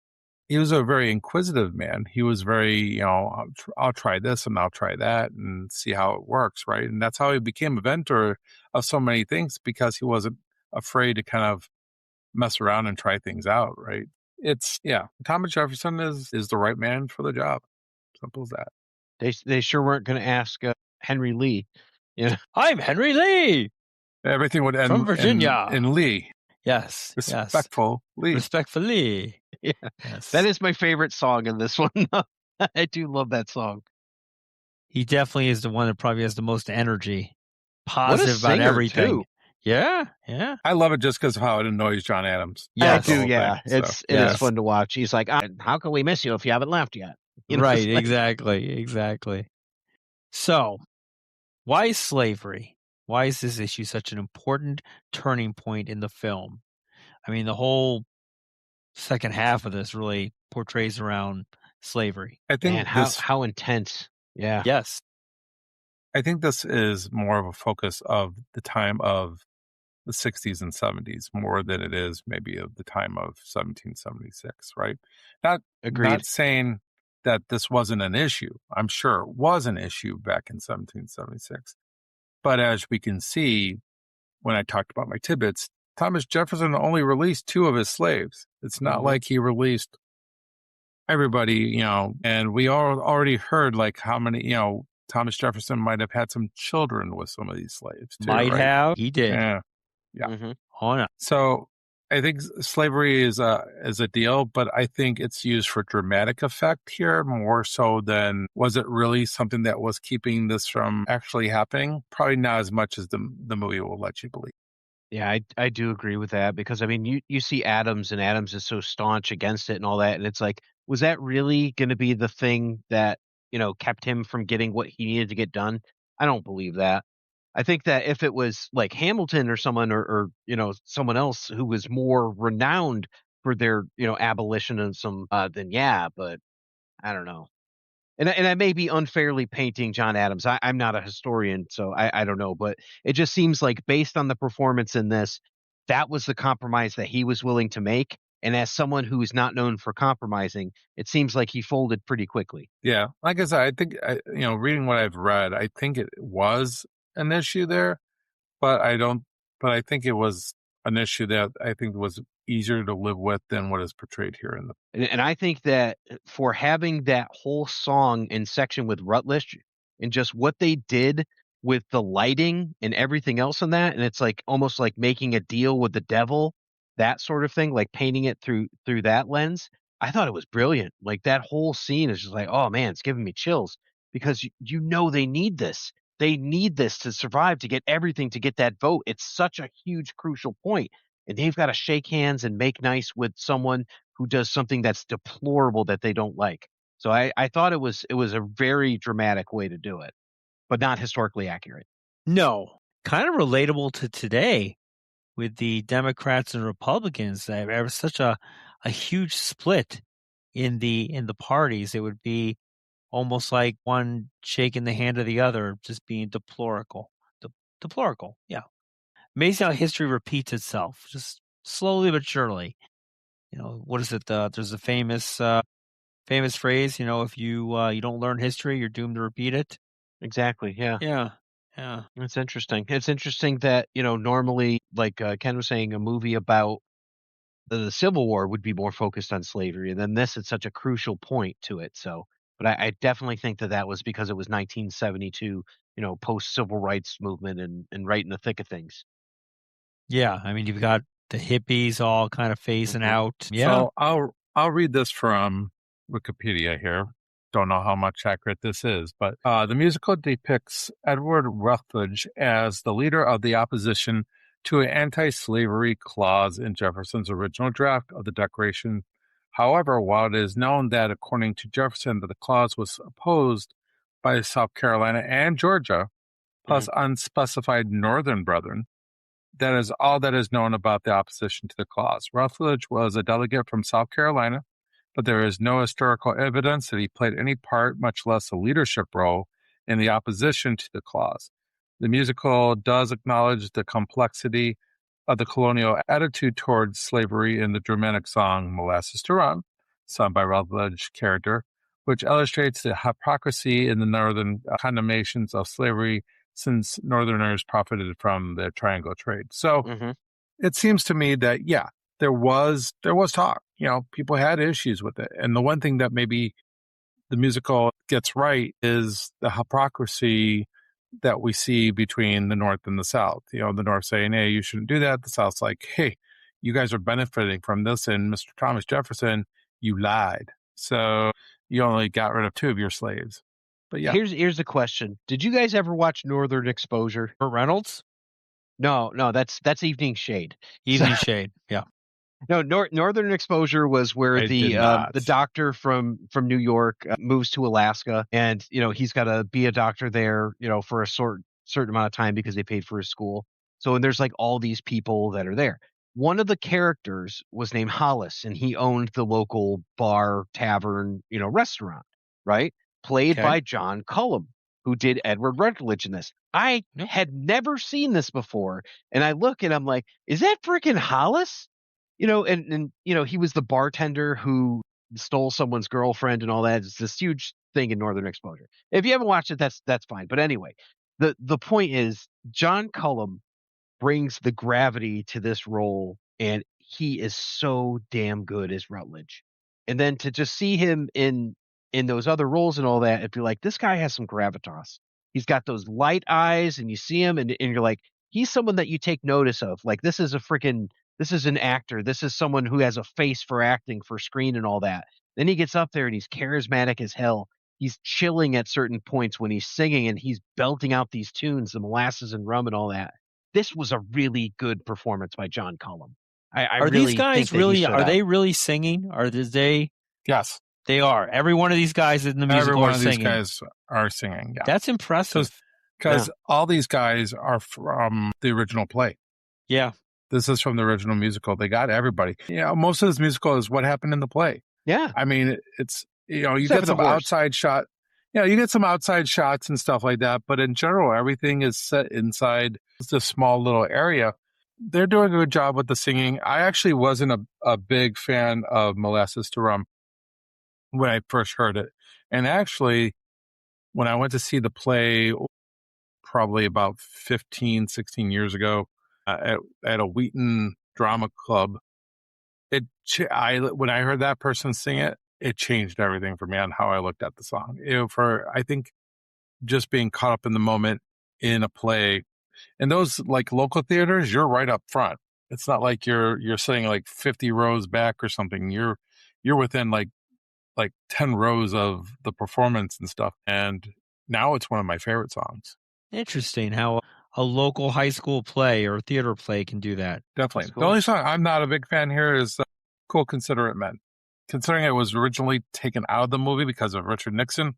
He was a very inquisitive man. He was very, I'll try this and I'll try that and see how it works, right? And that's how he became inventor of so many things, because he wasn't afraid to kind of mess around and try things out, right? Thomas Jefferson is the right man for the job. Simple as that. They sure weren't going to ask Henry Lee. I'm Henry Lee. Everything would end from Virginia in Lee. Yes. Respectful Lee. Respectfully. Yeah. Yes. That is my favorite song in this one. I do love that song. He definitely is the one that probably has the most energy. Positive about everything. Too. Yeah. I love it just because of how it annoys John Adams. Yes. I do, yeah. It is fun to watch. He's like, how can we miss you if you haven't left yet? Right, exactly. So, why is slavery? Why is this issue such an important turning point in the film? I mean, the whole second half of this really portrays around slavery. I think how intense. Yeah. Yes. I think this is more of a focus of the time of the 60s and 70s more than it is maybe of the time of 1776, right? Not saying that this wasn't an issue. I'm sure it was an issue back in 1776. But as we can see, when I talked about my tidbits, Thomas Jefferson only released 2 of his slaves. It's not like he released everybody, and we already heard like how many, Thomas Jefferson might have had some children with some of these slaves too. Might have. He did. Yeah. Mm-hmm. Oh, no. So I think slavery is a deal, but I think it's used for dramatic effect here more so than was it really something that was keeping this from actually happening? Probably not as much as the movie will let you believe. Yeah, I do agree with that, because I mean you see Adams, and Adams is so staunch against it and all that, and it's like, was that really going to be the thing that kept him from getting what he needed to get done? I don't believe that. I think that if it was like Hamilton or someone or someone else who was more renowned for their abolitionism, then yeah, but I don't know. And I may be unfairly painting John Adams. I'm not a historian, so I don't know, but it just seems like based on the performance in this, that was the compromise that he was willing to make, And as someone who is not known for compromising, it seems like he folded pretty quickly. Yeah. Like I said, I think, reading what I've read, I think it was an issue there, but I think it was an issue that I think was easier to live with than what is portrayed here in the. And I think that for having that whole song in section with Rutledge and just what they did with the lighting and everything else in that, and it's like almost like making a deal with the devil, that sort of thing, like painting it through that lens. I thought it was brilliant. Like that whole scene is just like, oh man, it's giving me chills because you know they need this. They need this to survive, to get everything, to get that vote. It's such a huge, crucial point. And they've got to shake hands and make nice with someone who does something that's deplorable that they don't like. So I thought it was a very dramatic way to do it, but not historically accurate. No, kind of relatable to today with the Democrats and Republicans. There was such a huge split in the parties. It would be almost like one shaking the hand of the other, just being deplorable. Deplorable, yeah. Amazing how history repeats itself, just slowly but surely. What is it? There's a famous phrase. If you don't learn history, you're doomed to repeat it. Exactly. Yeah. Yeah. It's interesting. It's interesting that normally, like Ken was saying, a movie about the Civil War would be more focused on slavery, and then this is such a crucial point to it. So, but I definitely think that was because it was 1972, post civil rights movement and right in the thick of things. Yeah, I mean, you've got the hippies all kind of phasing out. Yeah. So I'll read this from Wikipedia here. Don't know how much accurate this is, but the musical depicts Edward Rutledge as the leader of the opposition to an anti-slavery clause in Jefferson's original draft of the Declaration. However, while it is known that, according to Jefferson, that the clause was opposed by South Carolina and Georgia, plus unspecified Northern brethren, that is all that is known about the opposition to the clause. Rutledge was a delegate from South Carolina, but there is no historical evidence that he played any part, much less a leadership role, in the opposition to the clause. The musical does acknowledge the complexity of the colonial attitude towards slavery in the dramatic song Molasses to Run, sung by Rutledge's character, which illustrates the hypocrisy in the Northern condemnations of slavery since Northerners profited from the triangle trade. So it seems to me that, yeah, there was talk. People had issues with it. And the one thing that maybe the musical gets right is the hypocrisy that we see between the North and the South. The North saying, hey, you shouldn't do that. The South's like, hey, you guys are benefiting from this. And Mr. Thomas Jefferson, you lied. So you only got rid of 2 of your slaves. But yeah. Here's the question. Did you guys ever watch Northern Exposure? Burt Reynolds? No, that's Evening Shade. Evening Shade, yeah. No, Northern Exposure was where the doctor from New York moves to Alaska, and he's got to be a doctor there, for a certain amount of time because they paid for his school. So and there's like all these people that are there. One of the characters was named Hollis, and he owned the local bar, tavern, restaurant, right? Played by John Cullum, who did Edward Rutledge in this. I had never seen this before, and I look and I'm like, is that freaking Hollis? And he was the bartender who stole someone's girlfriend and all that. It's this huge thing in Northern Exposure. If you haven't watched it, that's fine. But anyway, the point is John Cullum brings the gravity to this role, and he is so damn good as Rutledge. And then to just see him in those other roles and all that, it'd be like, this guy has some gravitas. He's got those light eyes, and you see him, and you're like, he's someone that you take notice of. Like, this is an actor. This is someone who has a face for acting, for screen and all that. Then he gets up there and he's charismatic as hell. He's chilling at certain points when he's singing, and he's belting out these tunes, the Molasses and Rum and all that. This was a really good performance by John Cullum. Are these guys really? Are they really singing? Or did they? Yes, they are. Every one of these guys in the musical Every one are of singing. these guys are singing. Yeah. That's impressive. Because all these guys are from the original play. Yeah. This is from the original musical. They got everybody. Most of this musical is what happened in the play. Yeah. I mean, it's, you get some outside shot. You get some outside shots and stuff like that. But in general, everything is set inside this small little area. they're doing a good job with the singing. I actually wasn't a big fan of Molasses to Rum when I first heard it. And actually, when I went to see the play probably about 15, 16 years ago at a Wheaton drama club, when I heard that person sing it, it changed everything for me on how I looked at the song. I think just being caught up in the moment in a play, in those like local theaters, you're right up front. It's not like you're sitting like 50 rows back or something. You're within like 10 rows of the performance and stuff. And now it's one of my favorite songs. Interesting how a local high school play or theater play can do that. Definitely. Cool. The only song I'm not a big fan here is Cool Considerate Men. Considering it was originally taken out of the movie because of Richard Nixon,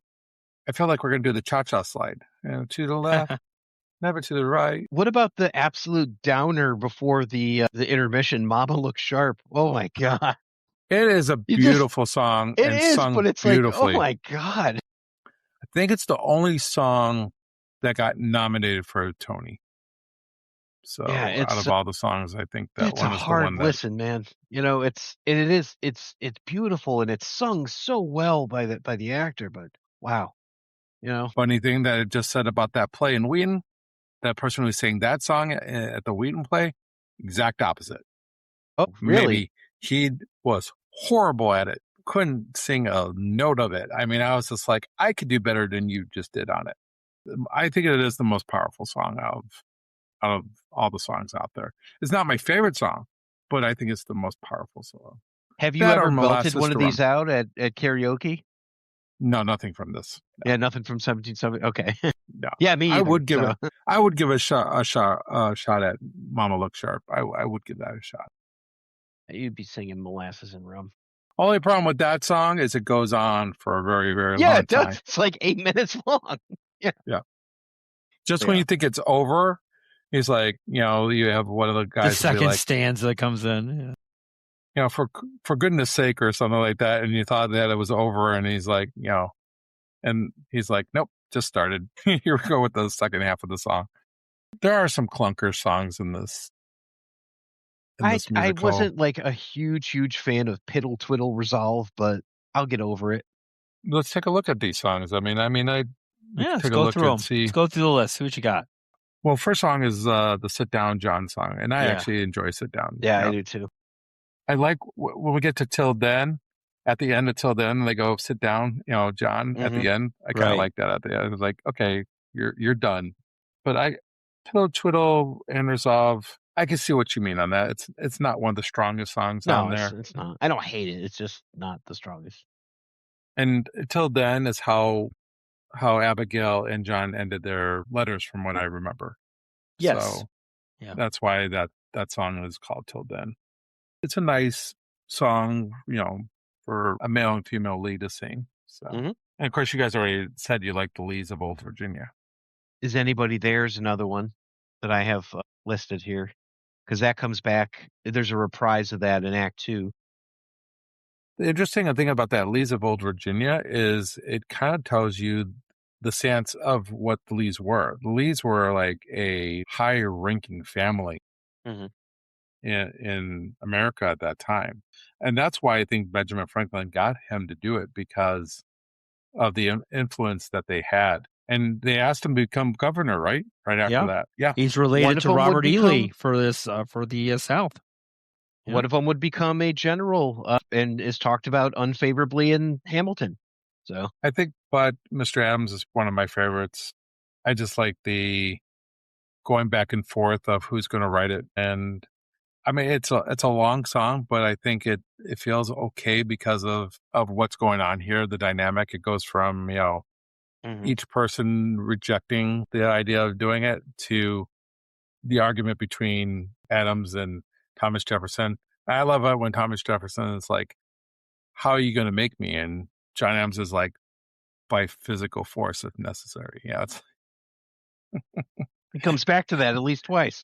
I feel like we're going to do the cha-cha slide. To the left, never to the right. What about the absolute downer before the intermission? Mama Look Sharp. Oh my God. It is a beautiful song It and is, sung but it's beautifully. like, oh my God. I think it's the only song that got nominated for a Tony. So Yeah, out of all the songs, I think that it's one a is the hard one that listen, man. You know, it's beautiful and it's sung so well by the actor, but wow. You know, funny thing that it just said about that play in Wheaton, that person who sang that song at the Wheaton play, exact opposite. oh really? Maybe he was horrible at it. Couldn't sing a note of it. I mean, I was just like, I could do better than you just did on it. I think it is the most powerful song out of all the songs out there. It's not my favorite song, but I think it's the most powerful song. Have you That or ever belted Molasses one of to these out at karaoke? No, nothing from this. No. Yeah, nothing from 1770. Okay. No. Yeah, me either, I would give so. it. I would give a shot at Mama Look Sharp. I would give that a shot. You'd be singing Molasses and Rum. Only problem with that song is it goes on for a very, very Yeah, long it does. time. It's like 8 minutes long. Yeah. Just when you think it's over, he's like, you have one of the guys The second like, stanza comes in. Yeah. for goodness sake or something like that, and you thought that it was over, and he's like, and he's like, nope, just started. Here we go with the second half of the song. There are some clunker songs in this. I wasn't like a huge fan of Piddle Twiddle Resolve, but I'll get over it. Let's take a look at these songs. Let's go through them. Let's go through the list. See what you got. Well, first song is the Sit Down John song, and I actually enjoy Sit Down. Yeah, I do too. I like when we get to Till Then, at the end of Till Then, they go sit down, John, at the end. I kind of like that at the end. I was like, okay, you're done. But Piddle Twiddle and Resolve, I can see what you mean on that. It's not one of the strongest songs on there. It's not. I don't hate it. It's just not the strongest. And Till Then is how Abigail and John ended their letters, from what I remember. Yes. So that's why that song is called Till Then. It's a nice song, for a male and female lead to sing. So, and of course, you guys already said you like the Lees of Old Virginia. Is Anybody There's another one that I have listed here, because that comes back. There's a reprise of that in Act 2. The interesting thing about that Lees of Old Virginia is it kind of tells you the sense of what the Lees were. The Lees were like a high-ranking family in America at that time. And that's why I think Benjamin Franklin got him to do it, because of the influence that they had. And they asked him to become governor, right? Right after that. Yeah. He's related to Robert E. Lee for the South. Yeah. One of them would become a general and is talked about unfavorably in Hamilton. So I think, but Mr. Adams is one of my favorites. I just like the going back and forth of who's going to write it. And I mean, it's a long song, but I think it feels okay because of what's going on here. The dynamic, it goes from, each person rejecting the idea of doing it to the argument between Adams and Thomas Jefferson. I love it when Thomas Jefferson is like, how are you going to make me? And John Adams is like, by physical force if necessary. Yeah. It comes back to that at least twice.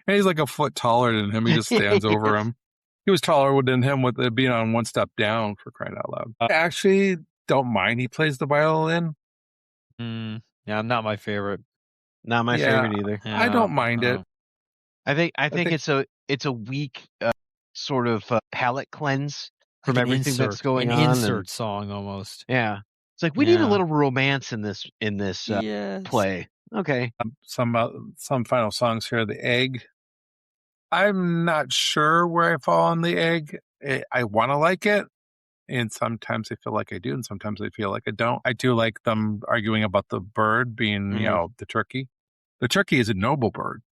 And he's like a foot taller than him. He just stands over him. He was taller than him with it being on one step down, for crying out loud. I actually don't mind he plays the violin. Yeah, not my favorite. Not my favorite either. I don't mind it. I think think- it's a weak sort of palate cleanse from Like an everything that's insert, going an on. insert song almost. Yeah, it's like we need a Yeah. little romance in this Yes. play. Okay, some final songs here. The Egg. I'm not sure where I fall on The Egg. I want to like it, and sometimes I feel like I do, and sometimes I feel like I don't. I do like them arguing about the bird being, the turkey. The turkey is a noble bird.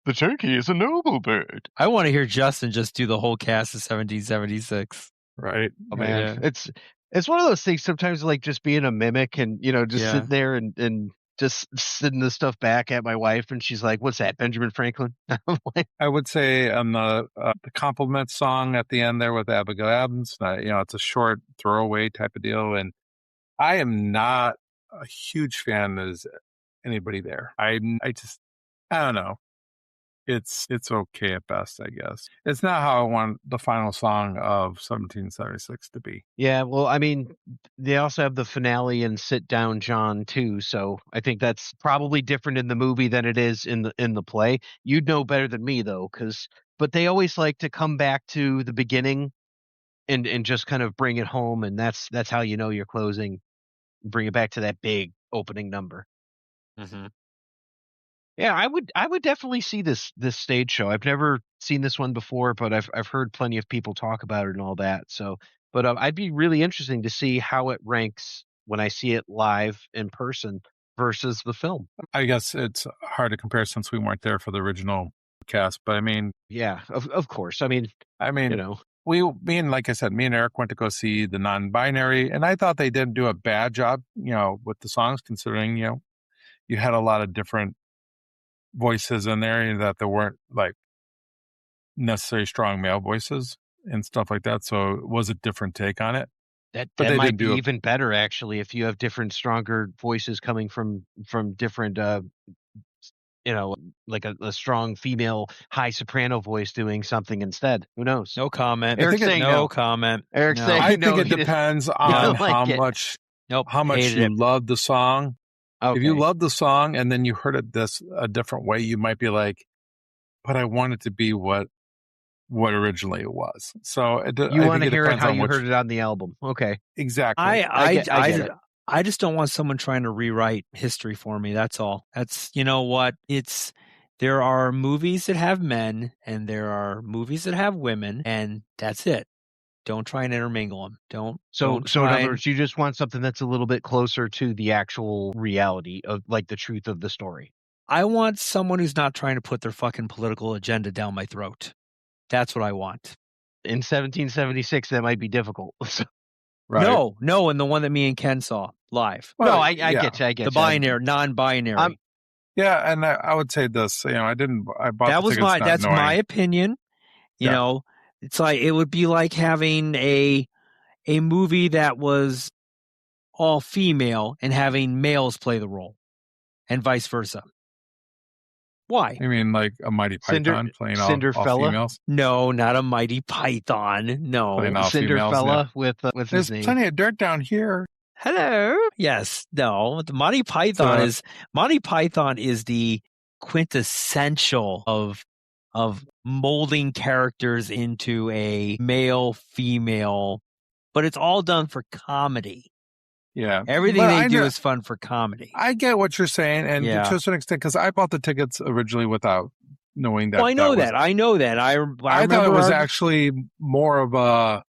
the turkey is a noble bird. I want to hear Justin just do the whole cast of 1776. Right. Oh, man, it's one of those things. Sometimes like just being a mimic and just sitting there and just sending the stuff back at my wife, and she's like, "What's that, Benjamin Franklin?" I'm like, I would say on the compliment song at the end there with Abigail Adams, it's a short throwaway type of deal, and I am not a huge fan as anybody there. I don't know. It's okay at best, I guess. It's not how I want the final song of 1776 to be. yeah. Well, I mean, they also have the finale and Sit Down, John, too. So I think that's probably different in the movie than it is in the play. You'd know better than me though, but they always like to come back to the beginning and just kind of bring it home, and that's how you're closing. Bring it back to that big opening number. Mm-hmm. Yeah, I would definitely see this stage show. I've never seen this one before, but I've heard plenty of people talk about it and all that. So, but I'd be really interesting to see how it ranks when I see it live in person versus the film. I guess it's hard to compare since we weren't there for the original cast, but I mean, Yeah, of course. I mean, like I said, me and Eric went to go see the non-binary, and I thought they didn't do a bad job, with the songs, considering, you had a lot of different voices in there, and that there weren't like necessarily strong male voices and stuff like that. So it was a different take on it. That they might did be do even better actually if you have different, stronger voices coming from different, like a strong female high soprano voice doing something instead. Who knows? No comment. Eric's saying no. comment. Eric's No. saying I no, think he it depends on how much hated you it. love the song. Okay. If you love the song and then you heard it a different way, you might be like, but I want it to be what originally it was. So you want to hear it how you heard it on the album. Okay. Exactly. I get it. I just don't want someone trying to rewrite history for me. That's all. That's, you know what? There are movies that have men and there are movies that have women, and that's it. Don't try and intermingle them. Don't. So in other words, you just want something that's a little bit closer to the actual reality of like the truth of the story. I want someone who's not trying to put their fucking political agenda down my throat. That's what I want. In 1776, that might be difficult. Right. No, and the one that me and Ken saw live. Well, I get you. I get the you. non-binary. Yeah, and I would say this. I bought. That's my opinion. You know, it's like it would be like having a movie that was all female and having males play the role, and vice versa. Why? You mean like a Mighty Python playing all females? No, not a Mighty Python. No, Cinderfella with There's his name. plenty of dirt down here. Hello. Yes. No. The Monty Python is the quintessential of molding characters into a male, female, but it's all done for comedy. Yeah. Everything they do is fun for comedy. I get what you're saying, and to a certain extent, because I bought the tickets originally without knowing that. Well, I know that. I thought it was actually more of a.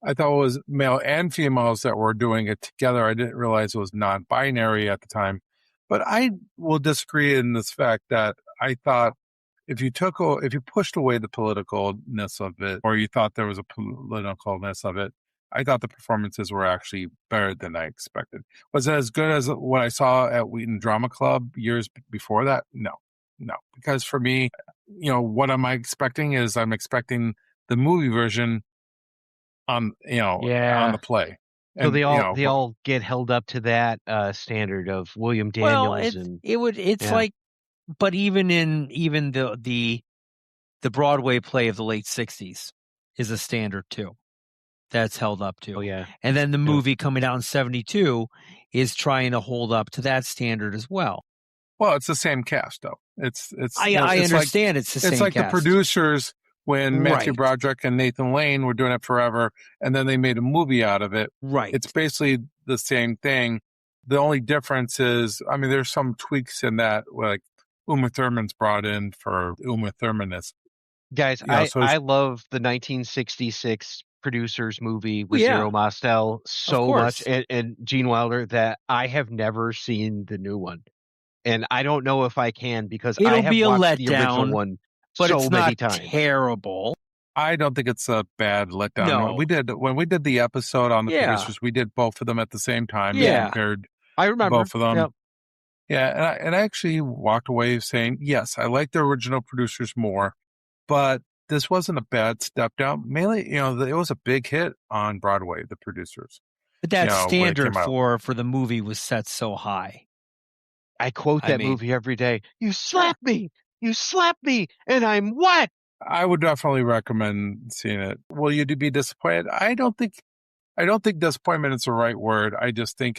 I thought it was male and females that were doing it together. I didn't realize it was non-binary at the time. But I will disagree in this fact that I thought if you pushed away the politicalness of it, or you thought there was a politicalness of it, I thought the performances were actually better than I expected. Was it as good as what I saw at Wheaton Drama Club years before that? No. Because for me, what am I expecting is I'm expecting the movie version on the play. So they all get held up to that standard of William Daniels. But even in the Broadway play of the late 60s is a standard too. That's held up to. Oh, yeah. And then the movie coming out in 72 is trying to hold up to that standard as well. Well, it's the same cast, though. I it's understand it's the same it's like cast. the producers when Matthew Right. Broderick and Nathan Lane were doing it forever, and then they made a movie out of it. Right. It's basically the same thing. The only difference is, I mean, there's some tweaks in that, like Uma Thurman's brought in for Uma Thurman-ness. Guys, Yeah, so I love the 1966 producers movie with yeah. Zero Mostel so course. much, and Gene Wilder, that I have never seen the new one, and I don't know if I can because I It'll have be a watched the original letdown, one but so it's many not times. terrible. I don't think it's a bad letdown. No. When we did the episode on the Yeah. producers, we did both of them at the same time. and Yeah. compared I remember both of them. Yep. Yeah, and I actually walked away saying, yes, I like the original producers more, but this wasn't a bad step down. Mainly, it was a big hit on Broadway, the producers. But that when it standard came out. for the movie was set so high. I quote I that mean- movie every day. You slapped me, and I'm wet. I would definitely recommend seeing it. Will you be disappointed? I don't think disappointment is the right word. I just think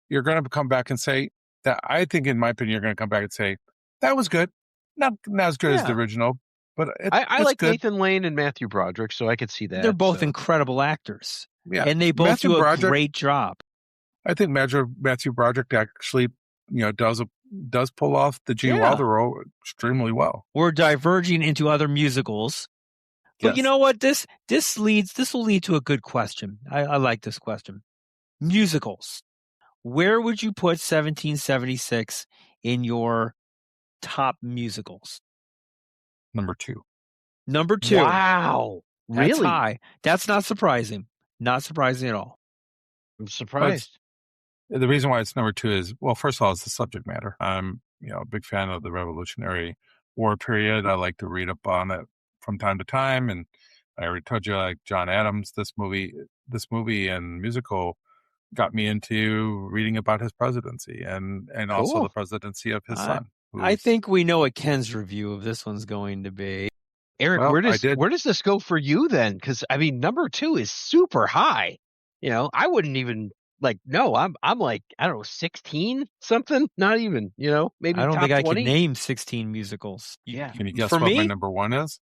you're going to come back and say that. I think, in my opinion, you're going to come back and say that was good. Not as good as the Yeah. original, but I it's like good. Nathan Lane and Matthew Broderick, so I could see that. They're both so. incredible actors. Yeah, And they both Matthew do a Broderick- great job. I think Matthew Broderick actually, does pull off the Gene Yeah. Wilder role extremely well. We're diverging into other musicals. But you Yes. know what? This will lead to a good question. I like this question. Musicals. Where would you put 1776 in your top musicals? Number 2. Number 2. Wow, That's really? high. That's not surprising. Not surprising at all. I'm surprised. The reason why it's number 2 is, well, first of all, it's the subject matter. I'm, a big fan of the Revolutionary War period. I like to read up on it from time to time, and I already told you, like John Adams, this movie and musical got me into reading about his presidency and also Cool. the presidency of his son. I think we know what Ken's review of this one's going to be. Eric, Well, where I does did- where does this go for you then? Because I mean, number 2 is super high. I wouldn't even no. I'm like, I don't know, 16 something. Not even. Maybe I don't top think I 20? can name 16 musicals. Yeah, Can you guess For what my me? number 1 is?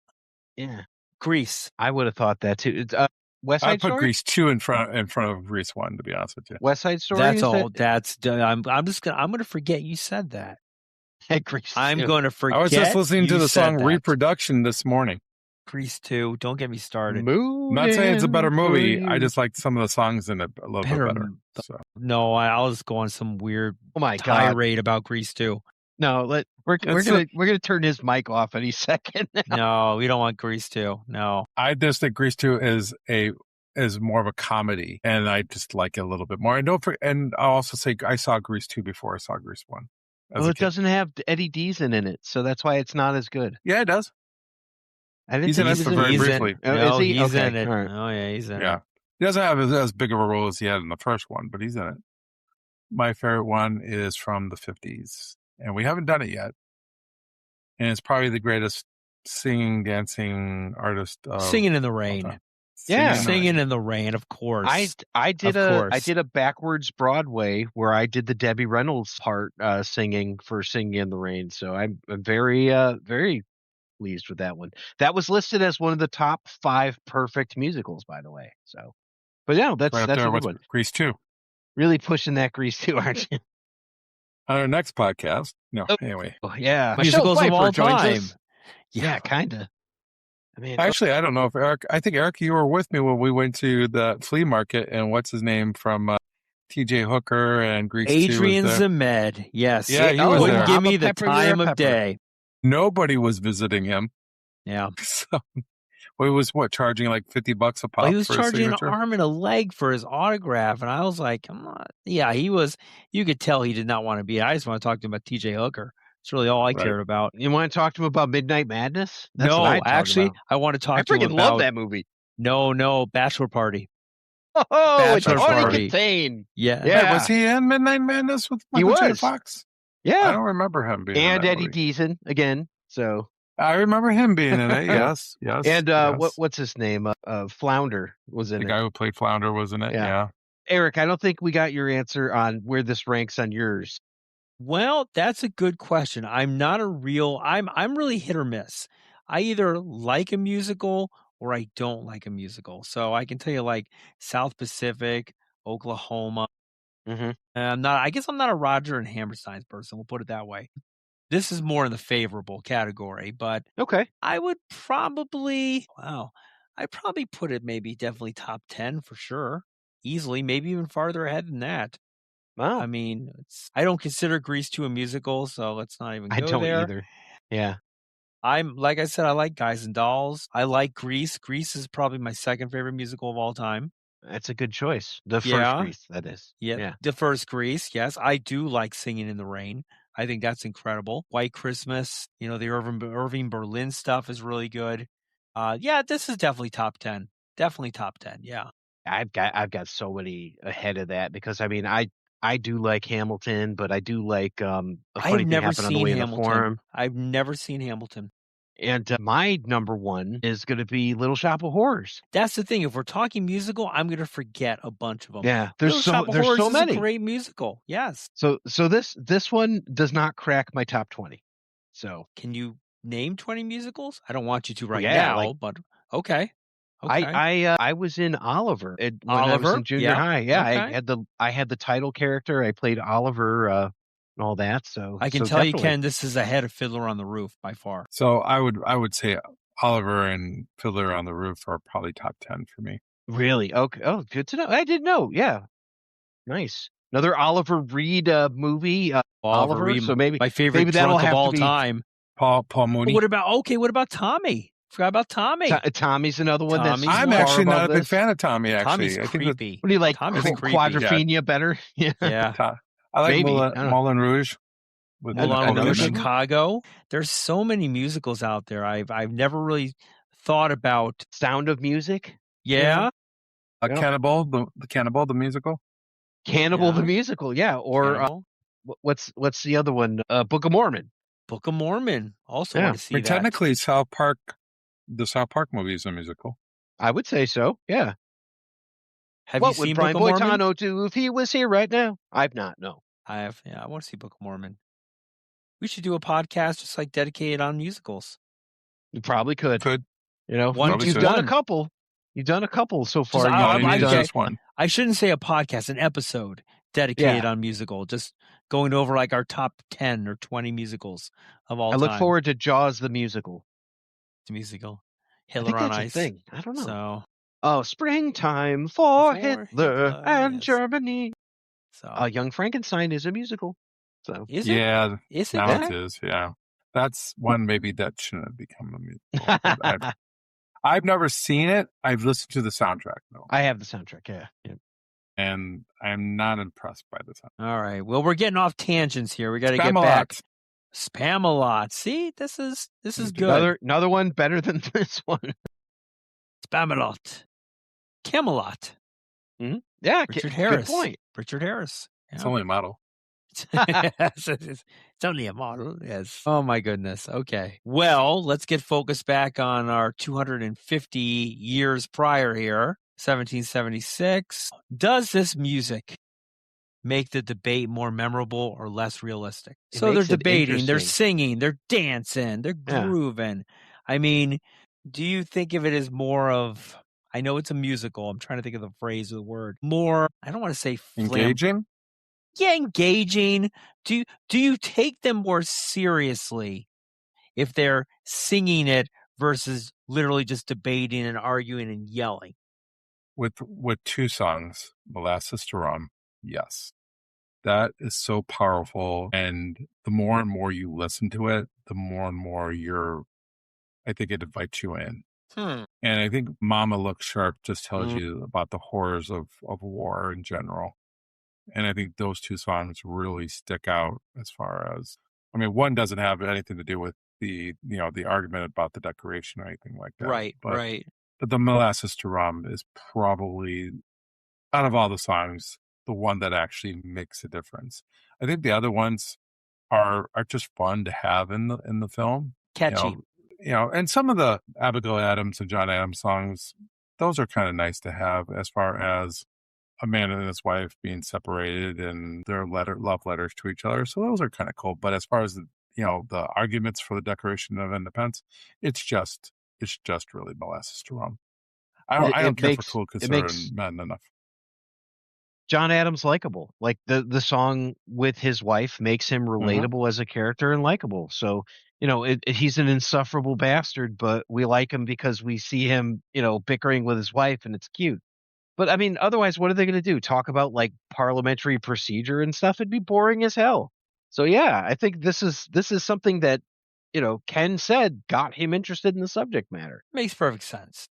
yeah. Grease. I would have thought that too. It's, West I Side put Story. Grease 2 in front of Grease 1, to be honest with you. West Side Story. That's is all. it? That's I'm gonna forget you said that. Grease. I'm 2. going to forget. I was just listening to you the said song that. Reproduction this morning. Grease 2. Don't get me started. I'm not saying it's a better movie. I Mood. just like some of the songs in it a little Better bit better. m- So No, I'll just go on some weird Oh my god! tirade about Grease 2. No, we're It's gonna turn his mic off any second. No, we don't want Grease 2. No. I just think Grease 2 is more of a comedy, and I just like it a little bit more. And I'll also say I saw Grease 2 before I saw Grease 1. as Well, a it kid. doesn't have Eddie Deason in it, so that's why it's not as good. Yeah, it does. I didn't He's think in it he for was very he's briefly. In, Oh, no, is he? he's Okay, in it. all right. Oh, yeah, he's in Yeah. it. He doesn't have as big of a role as he had in the first one, but he's in it. My favorite one is from the 50s, and we haven't done it yet. And it's probably the greatest singing, dancing artist. Singing in the Rain. time. Yeah. Singing in the Rain, of course. I did Of course. a backwards Broadway where I did the Debbie Reynolds part singing in the Rain. So I'm very very pleased with that one. That was listed as one of the top 5 perfect musicals, by the way. So, but yeah, that's Right up that's there a good with one. Grease 2. Really pushing that Grease too, aren't you? On our next podcast. No, Oh. anyway. Oh, yeah, Musicals Michelle of all Pfeiffer joins time. us. Yeah, kind of. I mean, Actually, I don't know if I think Eric, you were with me when we went to the flea market, and what's his name from T.J. Hooker and Grease 2 was Adrian there. Zemed. Yes. Yeah, he was Wouldn't there. give I'm a me the pepper, you're a time of pepper. day. Nobody was visiting him. Yeah. So he was charging like $50 a pop. Well, he was for a charging an signature? arm and a leg for his autograph, and I was like, "Come on!" Yeah, he was. You could tell he did not want to be. I just want to talk to him about T.J. Hooker. It's really all I Right. cared about. you want to talk to him about Midnight Madness? That's No, what I'd talk actually, about. I want to talk I to him freaking about. love that movie. No, Bachelor Party. Oh, it's Bachelor already Party. contained. Yeah, Yeah. Wait, was he in Midnight Madness with He Michael J. was. Fox? I Yeah, don't remember him being and in that Eddie movie. Deason again. So I remember him being in it. Yes, yes. and yes. what's his name? Flounder was in the it. guy who played Flounder was in it? Yeah. Yeah. Eric, I don't think we got your answer on where this ranks on yours. Well, that's a good question. I'm really hit or miss. I either like a musical or I don't like a musical. So I can tell you like South Pacific, Oklahoma. Mm-hmm. I guess I'm not a Roger and Hammerstein person. We'll put it that way. This is more in the favorable category, but Okay. I'd probably put it maybe definitely top 10 for sure. Easily, maybe even farther ahead than that. Wow. I mean, I don't consider Grease 2 a musical, so let's not even I go don't there. either. Yeah. Like I said, I like Guys and Dolls. I like Grease. Grease is probably my second favorite musical of all time. That's a good choice. The first Yeah. Grease, that is. Yeah. The first Grease, yes. I do like Singing in the Rain. I think that's incredible. White Christmas, the Irving Berlin stuff is really good. This is definitely top 10. Definitely top 10. Yeah. I've got so many ahead of that because I mean I do like Hamilton, but I do like a funny thing happened on the way in the forum. I've never seen Hamilton. And my number one is going to be Little Shop of Horrors. That's the thing. If we're talking musical, I'm going to forget a bunch of them. Yeah, there's so many. A great musical. Yes. So this one does not crack my top 20. So can you name 20 musicals? I don't want you to now, but okay. I was in Oliver when I was in junior high. Yeah, okay. I had the title character. I played Oliver and all that. So I can tell you, Ken, this is ahead of Fiddler on the Roof by far. So I would say Oliver and Fiddler on the Roof are probably top 10 for me. Really? Okay. Oh, good to know. I didn't know. Yeah. Nice. Another Oliver Reed movie. Oliver Reed, so maybe my favorite drunk of all time. Paul Mooney. What about Tommy? Forgot about Tommy. Tommy's another one. I'm actually not a big fan of Tommy. Actually, Tommy's creepy. What do you like? Quadrophenia better? Yeah. I like Moulin Rouge. Moulin Rouge, Chicago. There's so many musicals out there. I've never really thought about Sound of Music. Yeah. Cannibal, the Cannibal, the musical. Cannibal, the musical. Yeah. Or what's the other one? Book of Mormon. Book of Mormon. Also want to see that. Technically, South Park. The South Park movie is a musical. I would say so. Yeah. What would Brian Boitano do if he was here right now? I've not. No. I have. Yeah, I want to see Book of Mormon. We should do a podcast just like dedicated on musicals. You probably could. You've done a couple. You've done a couple so far. I shouldn't say a podcast, an episode dedicated on musical. Just going over like our top 10 or 20 musicals of all time. I look forward to Jaws the musical. The musical. Hitler on Ice. Thing. I don't know. Springtime for Hitler and Germany. So Young Frankenstein is a musical. So is it? Yeah. Is it? Now it is. Yeah. That's one maybe that shouldn't have become a musical. I've never seen it. I've listened to the soundtrack though. I have the soundtrack. Yeah. And I'm not impressed by the soundtrack. All right. Well, we're getting off tangents here. We got to get back. Spam-A-Lot. See, this is good. Another one better than this one. Spam-A-Lot. Camelot. Mm-hmm. Yeah, Richard Harris. Good point. Richard Harris. Yeah. It's only a model. It's only a model. Yes. Oh my goodness. Okay. Well, let's get focused back on our 250 years prior here. 1776. Does this music make the debate more memorable or less realistic? So they're debating, they're singing, they're dancing, they're grooving. I mean, do you think of it as more of, I know it's a musical, I'm trying to think of the phrase or the word, more, I don't want to say engaging? Yeah, engaging. Do you take them more seriously if they're singing it versus literally just debating and arguing and yelling? With two songs, Molasses to Rum, yes. That is so powerful. And the more and more you listen to it, the more and more I think it invites you in. And I think Mama Look Sharp just tells you about the horrors of war in general. And I think those two songs really stick out as far as, I mean, one doesn't have anything to do with the argument about the decoration or anything like that. Right, right. But the Molasses to Rum is probably, out of all the songs, the one that actually makes a difference. I think the other ones are just fun to have in the film. Catchy. And some of the Abigail Adams and John Adams songs, those are kind of nice to have as far as a man and his wife being separated and their love letters to each other. So those are kind of cool. But as far as the arguments for the Declaration of Independence, it's just really molasses to rum. I don't care for cool considering men enough. John Adams likable. Like the song with his wife makes him relatable as a character and likable. So, he's an insufferable bastard, but we like him because we see him, bickering with his wife and it's cute. But I mean, otherwise, what are they going to do? Talk about like parliamentary procedure and stuff? It'd be boring as hell. So yeah, I think this is something that, Ken said got him interested in the subject matter. Makes perfect sense.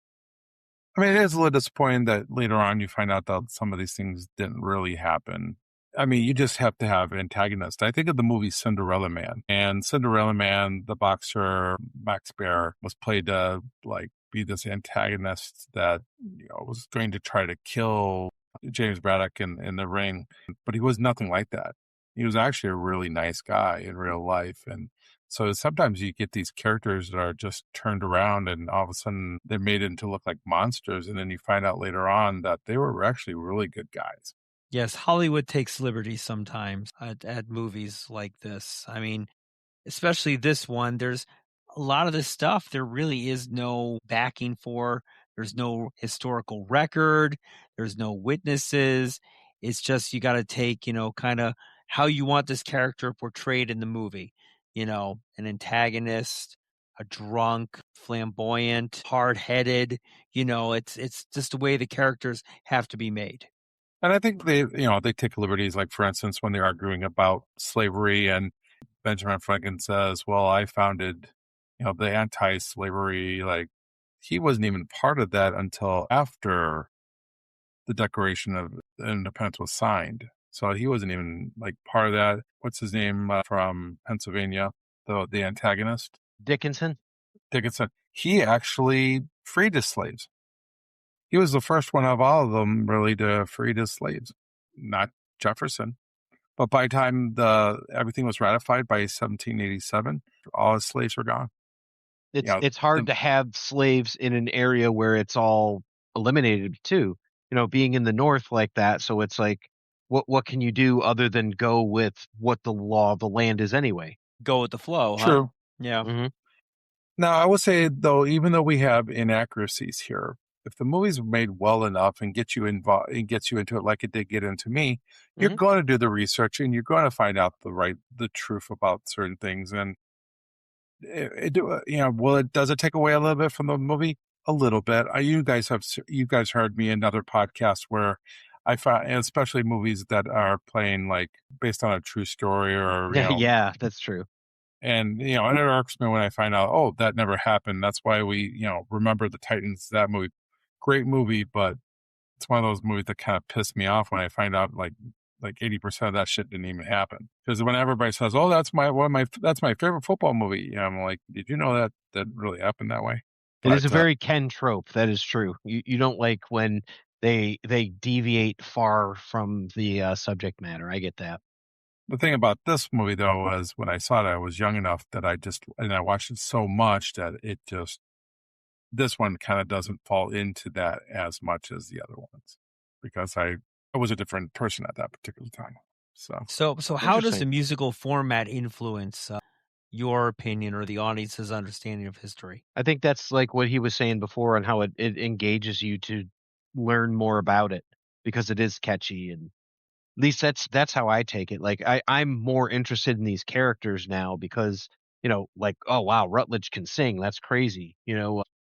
I mean, it is a little disappointing that later on you find out that some of these things didn't really happen. I mean, you just have to have antagonists. I think of the movie Cinderella Man. And Cinderella Man, the boxer, Max Baer, was played to be this antagonist that was going to try to kill James Braddock in the ring. But he was nothing like that. He was actually a really nice guy in real life. And so sometimes you get these characters that are just turned around and all of a sudden they're made into look like monsters. And then you find out later on that they were actually really good guys. Yes, Hollywood takes liberties sometimes at movies like this. I mean, especially this one, there's a lot of this stuff there really is no backing for. There's no historical record. There's no witnesses. It's just you got to take, kind of how you want this character portrayed in the movie. An antagonist, a drunk, flamboyant, hard-headed, it's just the way the characters have to be made. And I think they take liberties, like, for instance, when they're arguing about slavery and Benjamin Franklin says, well, I founded, the anti-slavery, he wasn't even part of that until after the Declaration of Independence was signed. So he wasn't even part of that. What's his name from Pennsylvania? The antagonist? Dickinson. He actually freed his slaves. He was the first one of all of them really to free his slaves, not Jefferson. But by the time everything was ratified by 1787, all his slaves were gone. It's hard to have slaves in an area where it's all eliminated too. Being in the North like that. So it's like, what can you do other than go with what the law of the land is anyway? Go with the flow. True. Huh? Yeah. Mm-hmm. Now, I would say, though, even though we have inaccuracies here, if the movie's made well enough and gets you involved and gets you into it like it did get into me, you're going to do the research and you're going to find out the truth about certain things. And does it take away a little bit from the movie? A little bit. You guys heard me in other podcasts where I find, especially movies that are playing based on a true story or yeah, that's true. And it irks me when I find out, oh, that never happened. That's why we remember the Titans. That movie, great movie, but it's one of those movies that kind of pissed me off when I find out like 80% of that shit didn't even happen. Because when everybody says, "Oh, that's my favorite football movie," I'm like, did you know that really happened that way? It is a very Ken trope. That is true. You don't like when they deviate far from the subject matter. I get that. The thing about this movie, though, was when I saw it, I was young enough that I watched it so much that this one kind of doesn't fall into that as much as the other ones because I was a different person at that particular time. So how does the musical format influence your opinion or the audience's understanding of history? I think that's like what he was saying before and how it engages you to learn more about it because it is catchy, and at least that's how I take it. Like I'm more interested in these characters now because, oh wow, Rutledge can sing. That's crazy.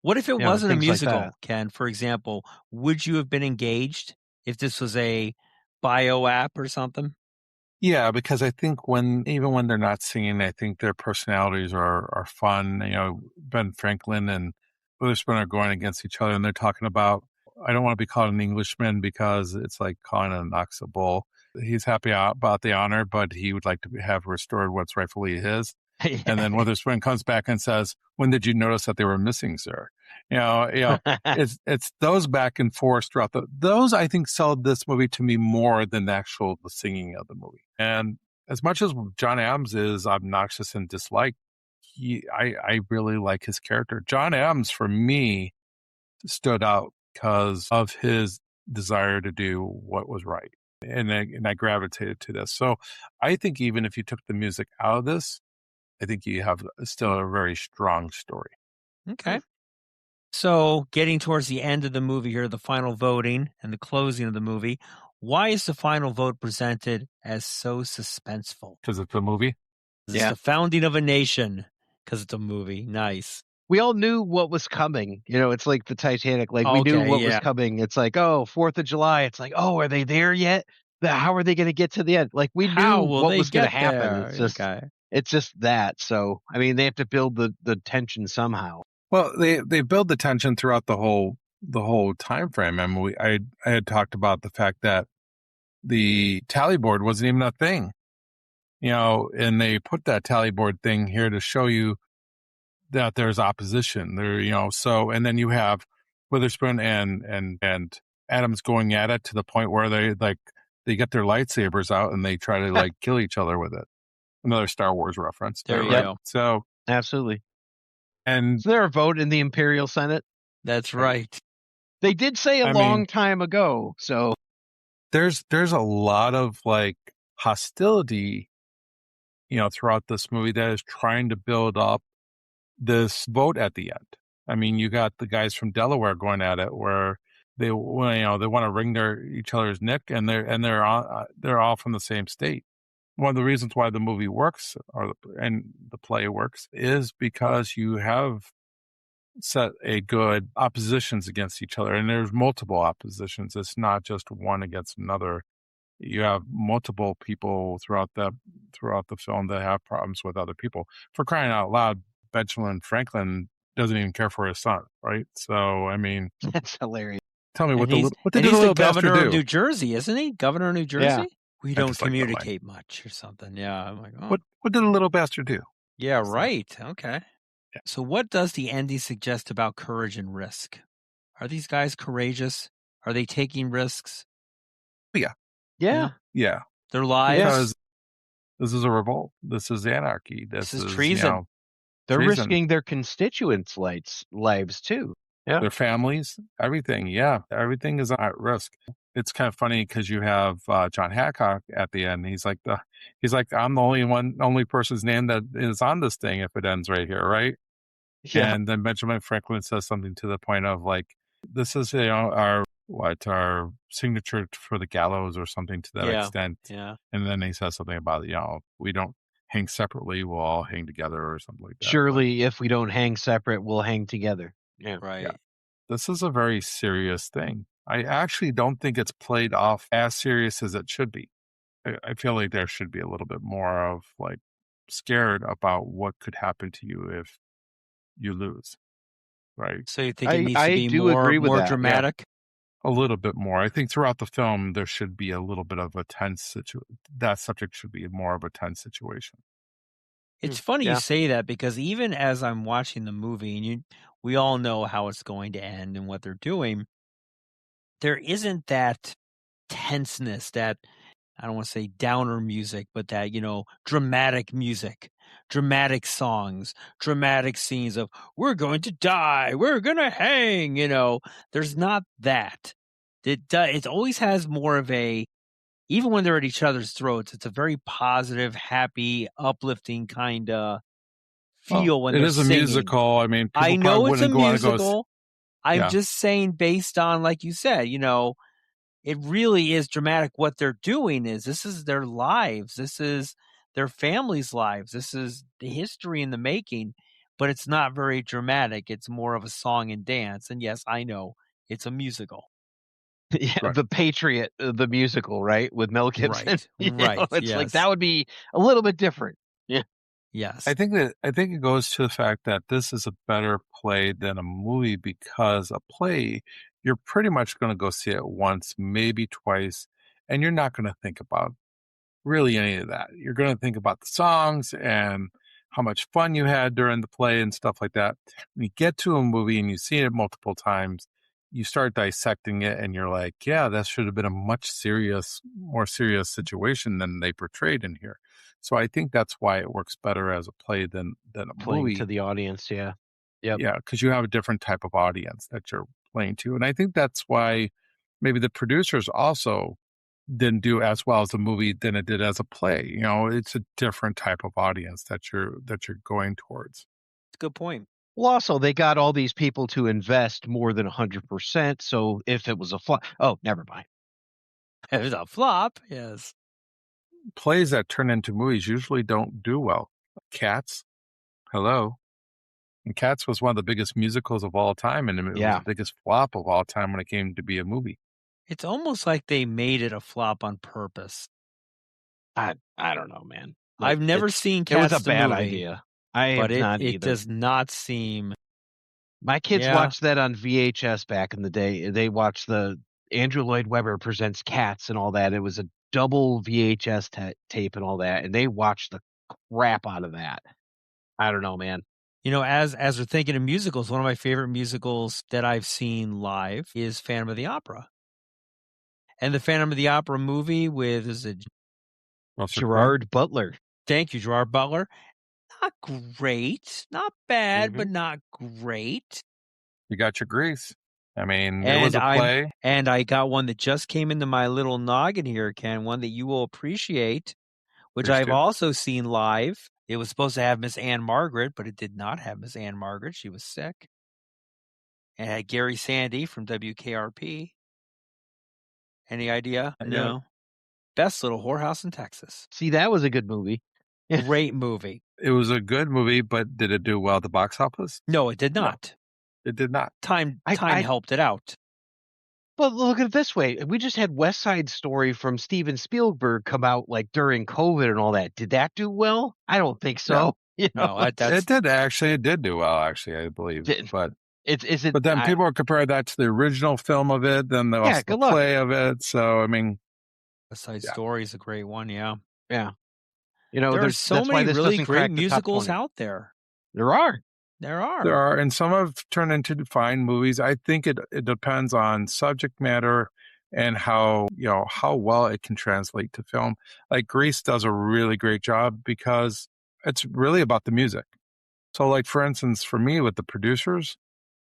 What if it wasn't a musical, like Ken? For example, would you have been engaged if this was a bio app or something? Yeah, because I think even when they're not singing, I think their personalities are fun. Ben Franklin and Witherspoon are going against each other, and they're talking about, I don't want to be called an Englishman because it's like calling an ox a bull. He's happy about the honor, but he would like to have restored what's rightfully his. And then Witherspoon comes back and says, "When did you notice that they were missing, sir?" It's those back and forth throughout those I think sold this movie to me more than the singing of the movie. And as much as John Adams is obnoxious and disliked, I really like his character. John Adams for me stood out because of his desire to do what was right. And I gravitated to this. So I think even if you took the music out of this, I think you have still a very strong story. Okay. So getting towards the end of the movie here, the final voting and the closing of the movie, why is the final vote presented as so suspenseful? Because it's a movie? It's the founding of a nation because it's a movie. Nice. We all knew what was coming. It's like the Titanic. Like, we knew what was coming. It's like, 4th of July. It's like, are they there yet? How are they going to get to the end? Like, we knew what was going to happen. It's just that. So, I mean, they have to build the tension somehow. Well, they build the tension throughout the whole time frame. I mean, I had talked about the fact that the tally board wasn't even a thing, and they put that tally board thing here to show you that there's opposition there, so, and then you have Witherspoon and Adams going at it to the point where they get their lightsabers out and they try to kill each other with it. Another Star Wars reference. There you go. So absolutely. And is there a vote in the Imperial Senate? That's right. They did say a long time ago. So there's a lot of hostility, throughout this movie that is trying to build up this vote at the end. I mean, you got the guys from Delaware going at it where they want to wring each other's neck, and they're all from the same state. One of the reasons why the movie works and the play works is because you have set a good oppositions against each other, and there's multiple oppositions. It's not just one against another. You have multiple people throughout the film that have problems with other people. For crying out loud, Benjamin Franklin doesn't even care for his son, right? So, I mean, that's hilarious. Tell me what he's the little bastard governor do? of New Jersey, isn't he? Governor of New Jersey? Yeah. We don't communicate much or something. Yeah, I'm like, what did the little bastard do? Yeah, right. Okay. Yeah. So what does the ending suggest about courage and risk? Are these guys courageous? Are they taking risks? Yeah. Their lives? Because this is a revolt. This is anarchy. This is treason. They're risking their constituents' lives too. Yeah. Their families, everything. Yeah. Everything is at risk. It's kind of funny because you have John Hancock at the end. He's like, I'm the only person's name that is on this thing if it ends right here, right? Yeah. And then Benjamin Franklin says something to the point of this is our signature for the gallows or something to that extent. Yeah. And then he says something about we don't hang separately, we'll all hang together or something like that. Surely, if we don't hang separate, we'll hang together. Yeah. Right. Yeah. This is a very serious thing. I actually don't think it's played off as serious as it should be. I feel like there should be a little bit more of scared about what could happen to you if you lose. Right. So you think it needs to be more dramatic? Yeah. A little bit more. I think throughout the film, there should be a little bit of a tense situation. That subject should be more of a tense situation. It's funny you say that because even as I'm watching the movie, and we all know how it's going to end and what they're doing, there isn't that tenseness, that, I don't want to say downer music, but that, dramatic music, dramatic songs, dramatic scenes of we're going to die, we're going to hang, there's not that. It always has more of a, even when they're at each other's throats, it's a very positive, happy, uplifting kind of feel when they're singing. It is a musical. I mean, I know it's a musical. I'm just saying, based on, like you said, it really is dramatic. What they're doing this is their lives. This is their families' lives. This is the history in the making, but it's not very dramatic. It's more of a song and dance. And yes, I know it's a musical. Yeah, right. The Patriot, the musical, right? With Mel Gibson. Right. It's that would be a little bit different. Yeah. Yes. I think it goes to the fact that this is a better play than a movie, because a play, you're pretty much going to go see it once, maybe twice, and you're not going to think about really any of that. You're going to think about the songs and how much fun you had during the play and stuff like that. When you get to a movie and you see it multiple times, you start dissecting it and you're like, yeah, that should have been a much more serious situation than they portrayed in here. So I think that's why it works better as a play than a playing movie. To the audience, yeah. Yep. Yeah, because you have a different type of audience that you're playing to. And I think that's why maybe the producers also didn't do as well as a movie than it did as a play. You know, it's a different type of audience that you're going towards. Good point. Well, also, they got all these people to invest more than 100%. So if it was a flop, oh, never mind. It was a flop, yes. Plays that turn into movies usually don't do well. Cats, hello. And Cats was one of the biggest musicals of all time, and it was the biggest flop of all time when it came to be a movie. It's almost like they made it a flop on purpose. I don't know, man. Like, I've never seen Cats. It was a bad idea. But it does not seem. My kids watched that on VHS back in the day. They watched the Andrew Lloyd Webber Presents Cats and all that. It was a double VHS tape and all that, and they watched the crap out of that. I don't know, man. You know, as we're thinking of musicals, one of my favorite musicals that I've seen live is Phantom of the Opera. And the Phantom of the Opera movie with Gerard Butler. Thank you, Gerard Butler. Not great, not bad, but not great. You got your Grease. I mean, it was a play. And I got one that just came into my little noggin here, Ken, one that you will appreciate, which I've also seen live. It was supposed to have Miss Anne Margaret, but it did not have Miss Anne Margaret. She was sick. And it had Gary Sandy from WKRP. Any idea? No. Best Little Whorehouse in Texas. See, that was a good movie. Great movie. It was a good movie, but did it do well at the box office? No, it did not. No, it did not. Time helped it out. But look at it this way. We just had West Side Story from Steven Spielberg come out like during COVID and all that. Did that do well? I don't think so. No, you know? It did actually. It did do well, actually, I believe. But then people are comparing that to the original film of it, then the play of it. So, I mean, West Side Story is a great one, yeah. Yeah. You know, there's so many really great musicals out there. There are. And some have turned into fine movies. I think it depends on subject matter and how well it can translate to film. Like Grease does a really great job because it's really about the music. So, like for instance, for me with the producers,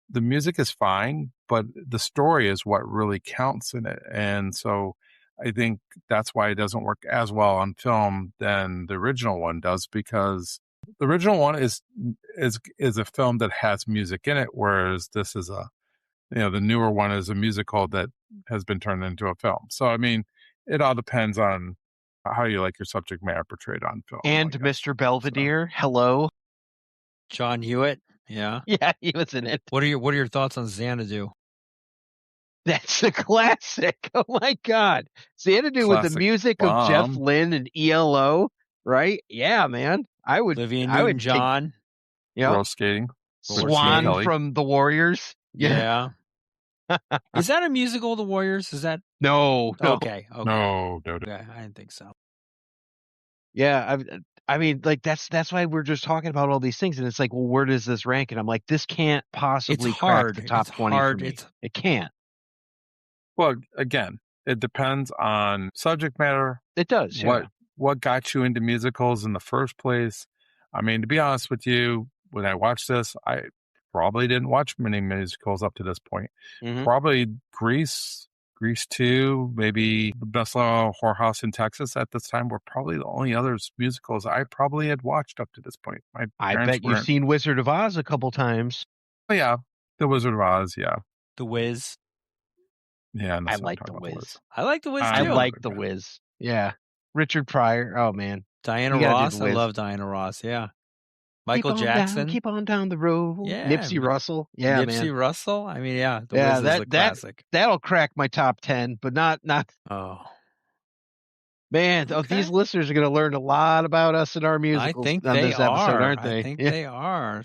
the music is fine, but the story is what really counts in it. And so I think that's why it doesn't work as well on film than the original one does, because the original one is a film that has music in it, whereas this is the newer one is a musical that has been turned into a film. So, I mean, it all depends on how you like your subject matter portrayed on film. And Mr. Belvedere, hello. John Hewitt, yeah. Yeah, he was in it. What are your thoughts on Xanadu? That's a classic. Oh my God. Xanadu with the music of Jeff Lynne and ELO, right? Yeah, man. Olivia Newton-John. Yeah. Roller skating. Swan from The Warriors. Yeah. Is that a musical, The Warriors? Is that? No. Okay. No. Okay, I didn't think so. Yeah, I mean, like that's why we're just talking about all these things, and it's like, well, where does this rank? And I'm like, this can't possibly crack the top 20 for me. It can't. Well, again, it depends on subject matter. It does. Yeah. What got you into musicals in the first place? I mean, to be honest with you, when I watched this, I probably didn't watch many musicals up to this point. Mm-hmm. Probably Grease 2, maybe The Best Little Whorehouse in Texas at this time were probably the only other musicals I probably had watched up to this point. I bet you've seen Wizard of Oz a couple times. Oh, yeah. The Wizard of Oz, yeah. The Wiz. Yeah, I like The Wiz. I like The Wiz, too. I like The Wiz. Yeah. Richard Pryor. Oh, man. Diana Ross. I love Diana Ross, yeah. Michael Jackson. Keep on down the road. Yeah. Nipsey Russell. Yeah, man. Nipsey Russell. I mean, yeah. The Wiz is a classic. That'll crack my top 10, but not. Oh. Man, these listeners are going to learn a lot about us and our musicals I think on this episode, aren't they? I think they are.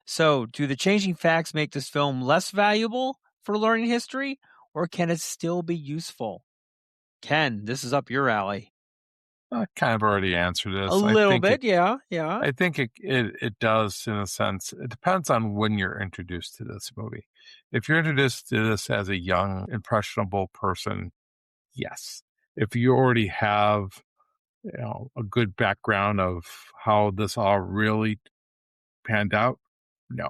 So, do the changing facts make this film less valuable for learning history, or can it still be useful? Ken, this is up your alley. I kind of already answered this. A little bit, yeah. I think it does in a sense. It depends on when you're introduced to this movie. If you're introduced to this as a young, impressionable person, yes. If you already have, a good background of how this all really panned out, no.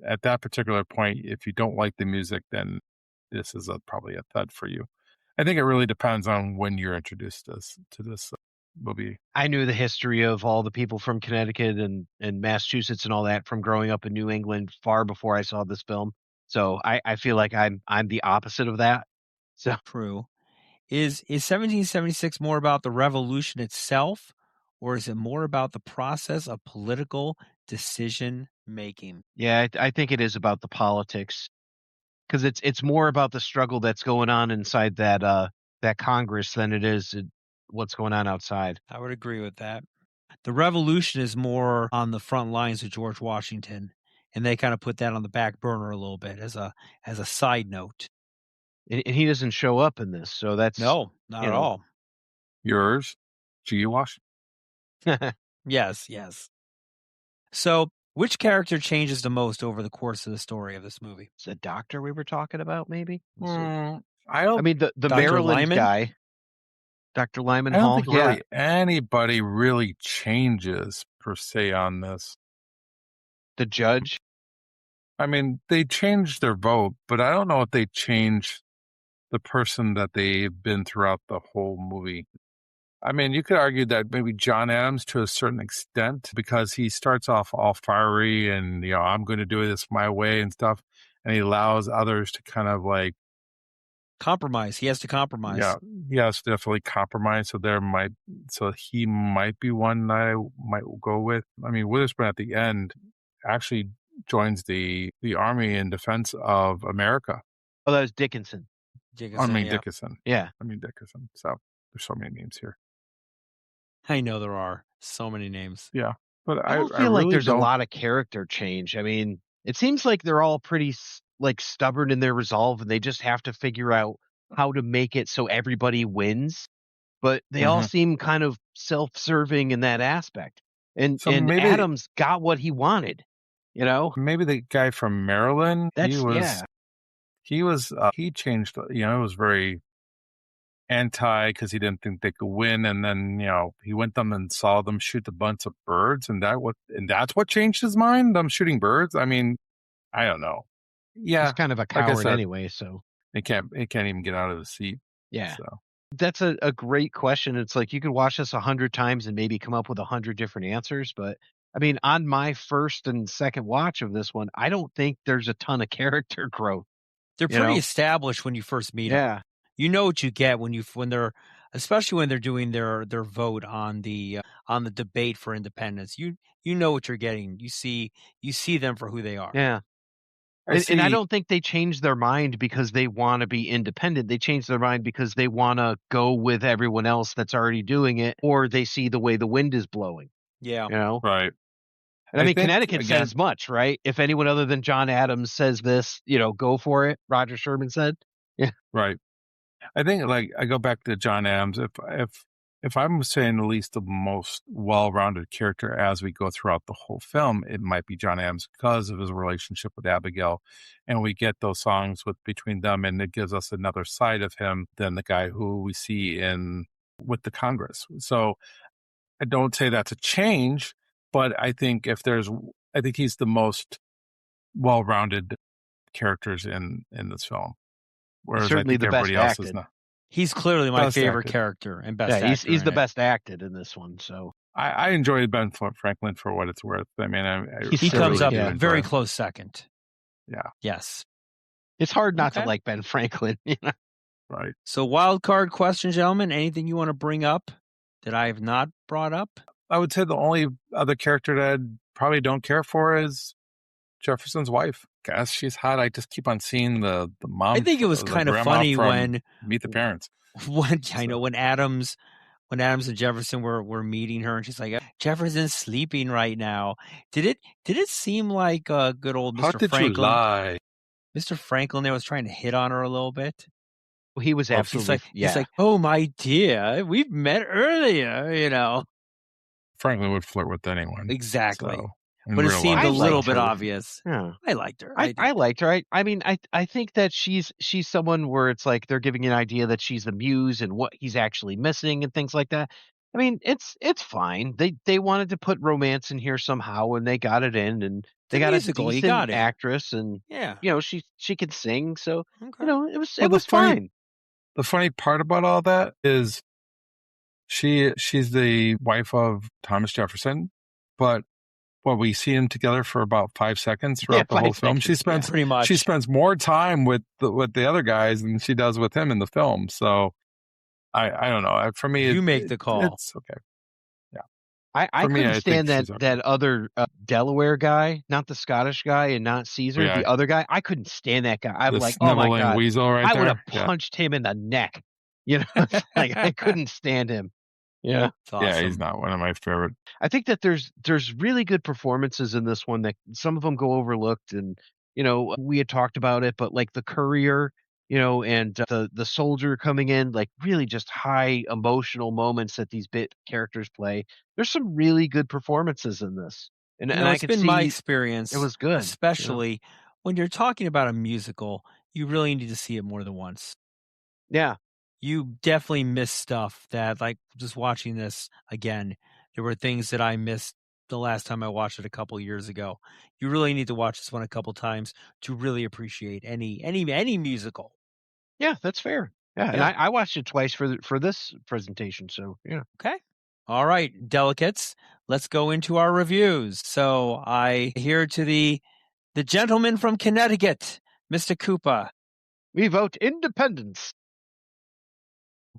At that particular point, if you don't like the music, then this is probably a thud for you. I think it really depends on when you're introduced to this movie. I knew the history of all the people from Connecticut and Massachusetts and all that from growing up in New England far before I saw this film. So I feel like I'm the opposite of that. So True. Is 1776 more about the revolution itself, or is it more about the process of political decision making? yeah, I think it is about the politics because it's more about the struggle that's going on inside that Congress than it is what's going on outside. I would agree with that. The revolution is more on the front lines of George Washington, and they kind of put that on the back burner a little bit as a side note. And he doesn't show up in this, so that's No, not at all. Yours, G. Washington. Yes. So, which character changes the most over the course of the story of this movie? It's the doctor we were talking about, maybe. I I mean, the Dr. Maryland Lyman? guy, Dr. Lyman don't Hall. think really anybody really changes per se on this. The judge. I mean, they changed their vote, but I don't know if they changed the person that they've been throughout the whole movie. I mean, you could argue that maybe John Adams to a certain extent, because he starts off all fiery and, I'm going to do this my way and stuff. And he allows others to kind of like Compromise. He has to compromise. Yeah, he has to definitely compromise. So he might be one I might go with. I mean, Witherspoon at the end actually joins the army in defense of America. Oh, that was Dickinson. Dickinson. Yeah. Dickinson. So there's so many names here. I know there are so many names. Yeah, but I don't feel really like there's don't. a lot of character change. I mean, it seems like they're all pretty stubborn in their resolve, and they just have to figure out how to make it so everybody wins. But they all seem kind of self-serving in that aspect. And So and maybe- Adams got what he wanted. Maybe the guy from Maryland. He changed. It was very anti because he didn't think they could win, and then he went them and saw them shoot a bunch of birds, and that's what changed his mind. Them shooting birds. I mean, I don't know. Yeah, He's kind of a I coward said, anyway. So He can't even get out of the seat. yeah. So That's a great question. It's like you could watch this 100 times and maybe come up with 100 different answers. But I mean, on my first and second watch of this one, I don't think there's a ton of character growth. They're pretty established when you first meet them. Yeah. You know what you get when they're, especially when they're doing their vote on the debate for independence. You know what you're getting. You see them for who they are. Yeah. And I don't think they change their mind because they want to be independent. They change their mind because they want to go with everyone else that's already doing it, or they see the way the wind is blowing. Yeah. Right. And I mean, think, Connecticut said as much, right? If anyone other than John Adams says this, go for it. Roger Sherman said. Yeah. Right. I think I go back to John Adams. If I'm saying at least the most well-rounded character as we go throughout the whole film, it might be John Adams because of his relationship with Abigail, and we get those songs between them, and it gives us another side of him than the guy who we see with the Congress. So I don't say that's a change, but I think he's the most well-rounded characters in this film. Whereas Certainly I think the best everybody else acted. is not. He's clearly my Best favorite acted. character and best Yeah, actor. he's the in it. best acted in this one. So I enjoyed Ben Franklin for what it's worth. I mean, He Sure, comes up yeah. very close second. Yeah. Yes. it's hard not to Okay. like Ben Franklin. Right. So wild card question, gentlemen. Anything you want to bring up that I have not brought up? I would say the only other character that I probably don't care for is Jefferson's wife. Gosh, she's hot. I just keep on seeing the mom. I think it was the kind of grandma funny from when Meet the Parents. when Adams and Jefferson were meeting her, and she's like, "Jefferson's sleeping right now." Did it seem like good old How Mr. did Franklin? you lie? Mr. Franklin there was trying to hit on her a little bit. He was He's absolutely. like, he's like, "Oh my dear, we've met earlier," Franklin would flirt with anyone. Exactly. So, in But it real seemed life. a I little liked bit her. obvious. Yeah. I liked her. I liked her. I mean, I think that she's someone where it's like they're giving an idea that she's the muse and what he's actually missing and things like that. I mean, it's fine. They wanted to put romance in here somehow, and they got it in, and It's a they got a musical. You got decent it. actress, and Yeah. she could sing, so Okay. it Well, was fine. The funny part about all that is she's the wife of Thomas Jefferson, but we see them together for about 5 seconds throughout the whole film. She spends pretty much. She spends more time with the other guys than she does with him in the film. So I don't know. For me, You make the call. It's okay. I For me, couldn't I stand think she's that other Delaware guy, not the Scottish guy, and not Caesar, Yeah. the other guy. I couldn't stand that guy. I'm the like, oh my sniveling god, weasel right I there. would have Yeah. punched him in the neck. It's like I couldn't stand him. Yeah. It's awesome. Yeah, he's not one of my favorite. I think that there's really good performances in this one that some of them go overlooked, and we had talked about it, but like the courier, and the soldier coming in, like really just high emotional moments that these bit characters play. There's some really good performances in this, and I it's could been see my experience. it was good, especially when you're talking about a musical. You really need to see it more than once. Yeah. You definitely miss stuff that, like, just watching this again, there were things that I missed the last time I watched it a couple years ago. You really need to watch this one a couple times to really appreciate any musical. Yeah, that's fair. Yeah, and Yeah. I watched it twice for this presentation, so yeah. Okay. All right, delegates, let's go into our reviews. So I hear to the gentleman from Connecticut, Mr. Koopa. We vote independence.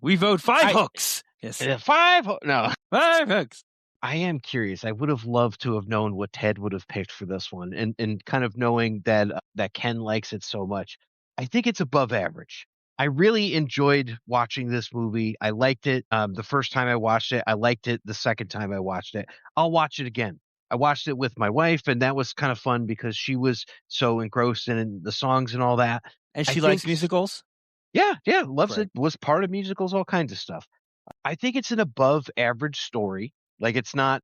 We vote 5 hooks. Yes. 5 no. 5 hooks. I am curious. I would have loved to have known what Ted would have picked for this one, and kind of knowing that Ken likes it so much. I think it's above average. I really enjoyed watching this movie. I liked it the first time I watched it. I liked it the second time I watched it. I'll watch it again. I watched it with my wife, and that was kind of fun because she was so engrossed in the songs and all that. And I she likes think- musicals? Yeah, loves Great. it. Was part of musicals, all kinds of stuff. I think it's an above average story. Like it's not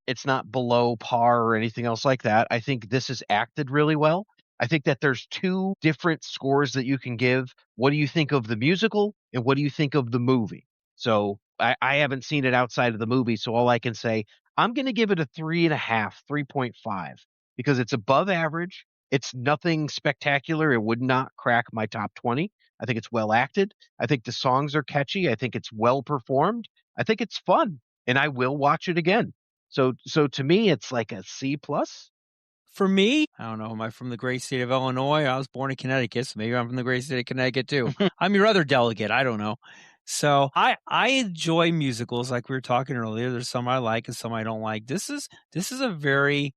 below par or anything else like that. I think this is acted really well. I think that there's 2 different scores that you can give. What do you think of the musical and what do you think of the movie? So I haven't seen it outside of the movie, so all I can say, I'm going to give it a 3.5, 3.5 because it's above average. It's nothing spectacular. It would not crack my top 20. I think it's well acted. I think the songs are catchy. I think it's well performed. I think it's fun, and I will watch it again. So to me, it's like a C+. For me, I don't know. Am I from the great state of Illinois? I was born in Connecticut, so maybe I'm from the great state of Connecticut too. I'm your other delegate. I don't know. So I enjoy musicals, like we were talking earlier. There's some I like and some I don't like. This is a very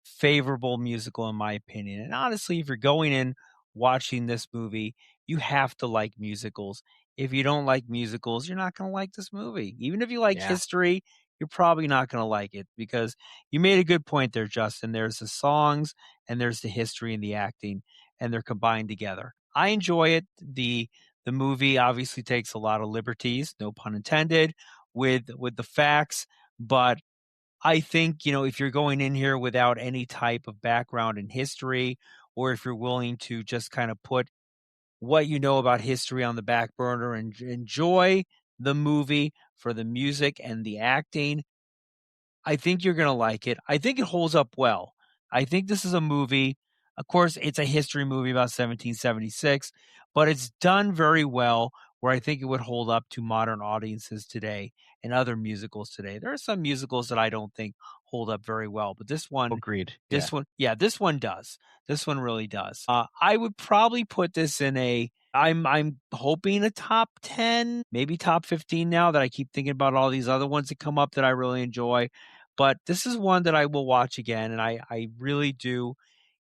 favorable musical in my opinion. And honestly, if you're going in watching this movie, you have to like musicals. If you don't like musicals, you're not going to like this movie. Even if you like Yeah. history, you're probably not going to like it because you made a good point there, Justin. There's the songs and there's the history and the acting, and they're combined together. I enjoy it. The movie obviously takes a lot of liberties, no pun intended, with the facts, but I think, if you're going in here without any type of background in history, or if you're willing to just kind of put what you know about history on the back burner and enjoy the movie for the music and the acting, I think you're going to like it. I think it holds up well. I think this is a movie. Of course, it's a history movie about 1776, but it's done very well where I think it would hold up to modern audiences today and other musicals today. There are some musicals that I don't think hold up very well, but this one, Agreed. this one does. This one really does. I would probably put this in I'm hoping a top 10, maybe top 15 now that I keep thinking about all these other ones that come up that I really enjoy. But this is one that I will watch again, and I really do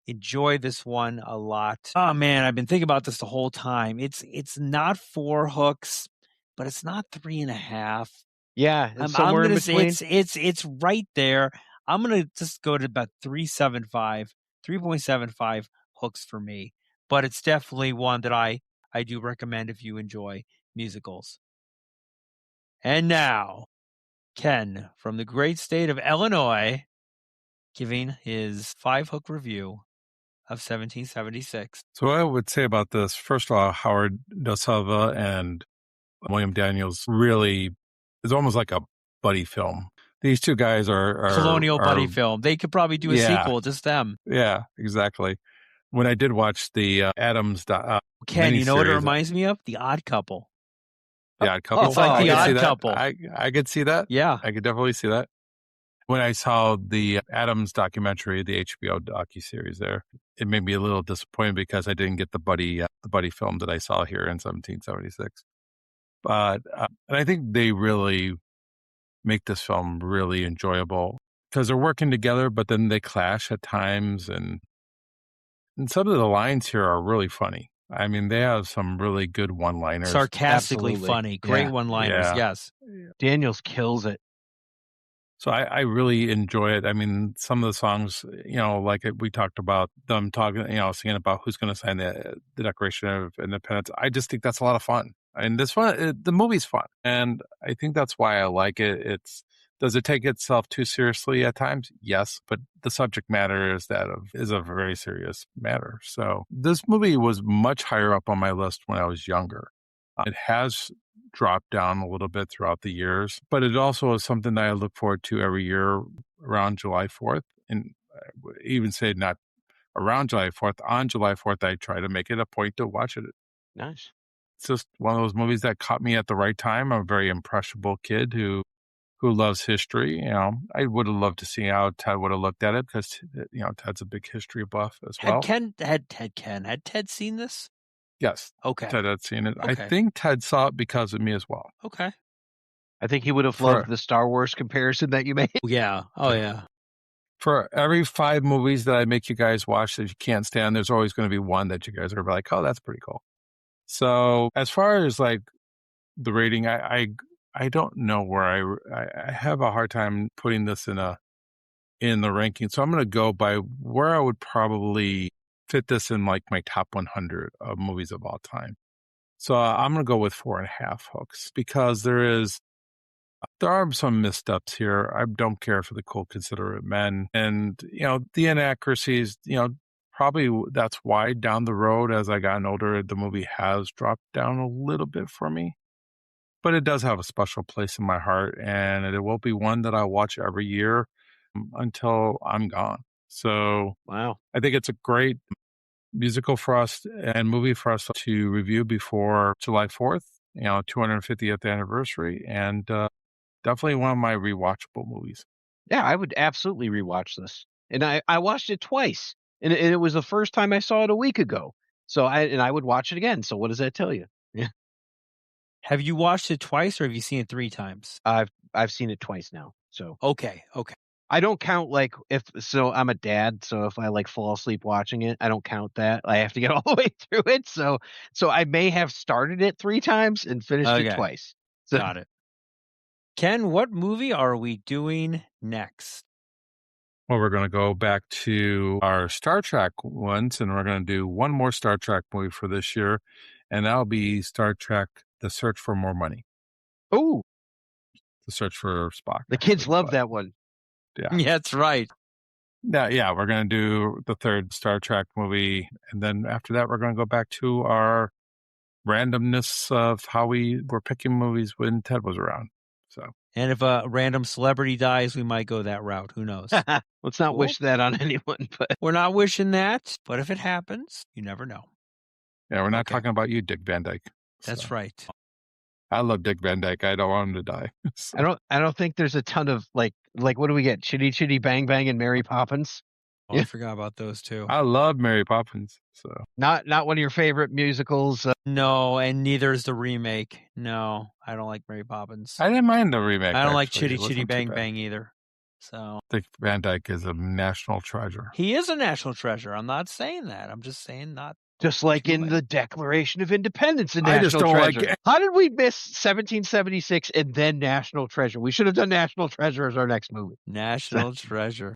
enjoy this one a lot. Oh man, I've been thinking about this the whole time. It's not 4 hooks, but it's not 3.5. Yeah, I'm somewhere in gonna say between. it's right there. I'm gonna just go to about 3.75 hooks for me. But it's definitely one that I do recommend if you enjoy musicals. And now, Ken from the great state of Illinois giving his 5-hook review of 1776. So what I would say about this, first of all, Howard Da Silva and William Daniels really is almost like a buddy film. These two guys are colonial buddy film. They could probably do a sequel, just them. Yeah, exactly. When I did watch the Adams Ken, you know what it reminds me of? The Odd Couple. The Odd Couple? It's like The Odd Couple. I could see that. Yeah. I could definitely see that. When I saw the Adams documentary, the HBO docuseries there, it made me a little disappointed because I didn't get the buddy film that I saw here in 1776. But and I think they really make this film really enjoyable because they're working together, but then they clash at times. And some of the lines here are really funny. I mean, they have some really good one-liners. Sarcastically funny. Great one-liners, yes. Daniels kills it. So I really enjoy it. I mean, some of the songs, like we talked about them talking, singing about who's going to sign the Declaration of Independence. I just think that's a lot of fun. And the movie's fun. And I think that's why I like it. Does it take itself too seriously at times? Yes, but the subject matter is a very serious matter. So this movie was much higher up on my list when I was younger. It has dropped down a little bit throughout the years, but it also is something that I look forward to every year around July 4th. And I would even say not around July 4th, on July 4th, I try to make it a point to watch it. Nice. It's just one of those movies that caught me at the right time. I'm a very impressionable kid who loves history. I would have loved to see how Ted would have looked at it because, Ted's a big history buff as well. Had Ted seen this? Yes. Okay. Ted had seen it. Okay. I think Ted saw it because of me as well. Okay. I think he would have loved the Star Wars comparison that you made. Yeah. Oh, yeah. For every 5 movies that I make you guys watch that you can't stand, there's always going to be one that you guys are like, oh, that's pretty cool. So as far as like the rating, I don't know where I have a hard time putting this in the ranking. So I'm going to go by where I would probably fit this in like my top 100 of movies of all time. So I'm going to go with 4.5 hooks because there are some missteps here. I don't care for the cold, considerate men. And, the inaccuracies, probably that's why down the road as I gotten older, the movie has dropped down a little bit for me. But it does have a special place in my heart, and it will be one that I watch every year until I'm gone. So wow, I think it's a great musical for us and movie for us to review before July 4th, 250th anniversary, and definitely one of my rewatchable movies. Yeah, I would absolutely rewatch this. And I watched it twice, and it was the first time I saw it a week ago. So I would watch it again. So what does that tell you? Yeah. Have you watched it twice or have you seen it 3 times? I've seen it twice now. So okay. I don't count I'm a dad, so if I like fall asleep watching it, I don't count that. I have to get all the way through it. So I may have started it 3 times and finished it twice. So. Got it. Ken, what movie are we doing next? Well, we're going to go back to our Star Trek ones, and we're going to do one more Star Trek movie for this year, and that'll be Star Trek: The Search for More Money. Oh, The Search for Spock. The kids love that one. Yeah, that's right. Yeah, we're going to do the 3rd Star Trek movie, and then after that, we're going to go back to our randomness of how we were picking movies when Ted was around. So, and if a random celebrity dies, we might go that route. Who knows? Let's not wish that on anyone. But we're not wishing that. But if it happens, you never know. Yeah, we're not talking about you, Dick Van Dyke. That's right. I love Dick Van Dyke. I don't want him to die. So. I don't think there's a ton of like what do we get? Chitty Chitty Bang Bang and Mary Poppins. Oh, yeah. I forgot about those two. I love Mary Poppins. So not one of your favorite musicals. No, and neither is the remake. No, I don't like Mary Poppins. I didn't mind the remake. I don't like Chitty Chitty Bang Bang either. So Dick Van Dyke is a national treasure. He is a national treasure. I'm not saying that. I'm just saying not. Just like in the Declaration of Independence, a national treasure. Like how did we miss 1776 and then National Treasure? We should have done National Treasure as our next movie. National Treasure.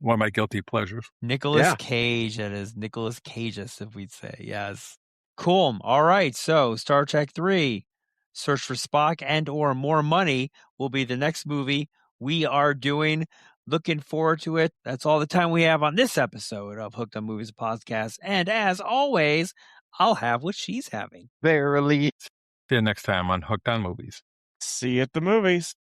One of my guilty pleasures. Nicolas Cage, that is. Nicolas Cageous, if we'd say. Yes. Cool. All right. So Star Trek 3, Search for Spock and or More Money will be the next movie we are doing. Looking forward to it. That's all the time we have on this episode of Hooked on Movies Podcast. And as always, I'll have what she's having. Verily. See you next time on Hooked on Movies. See you at the movies.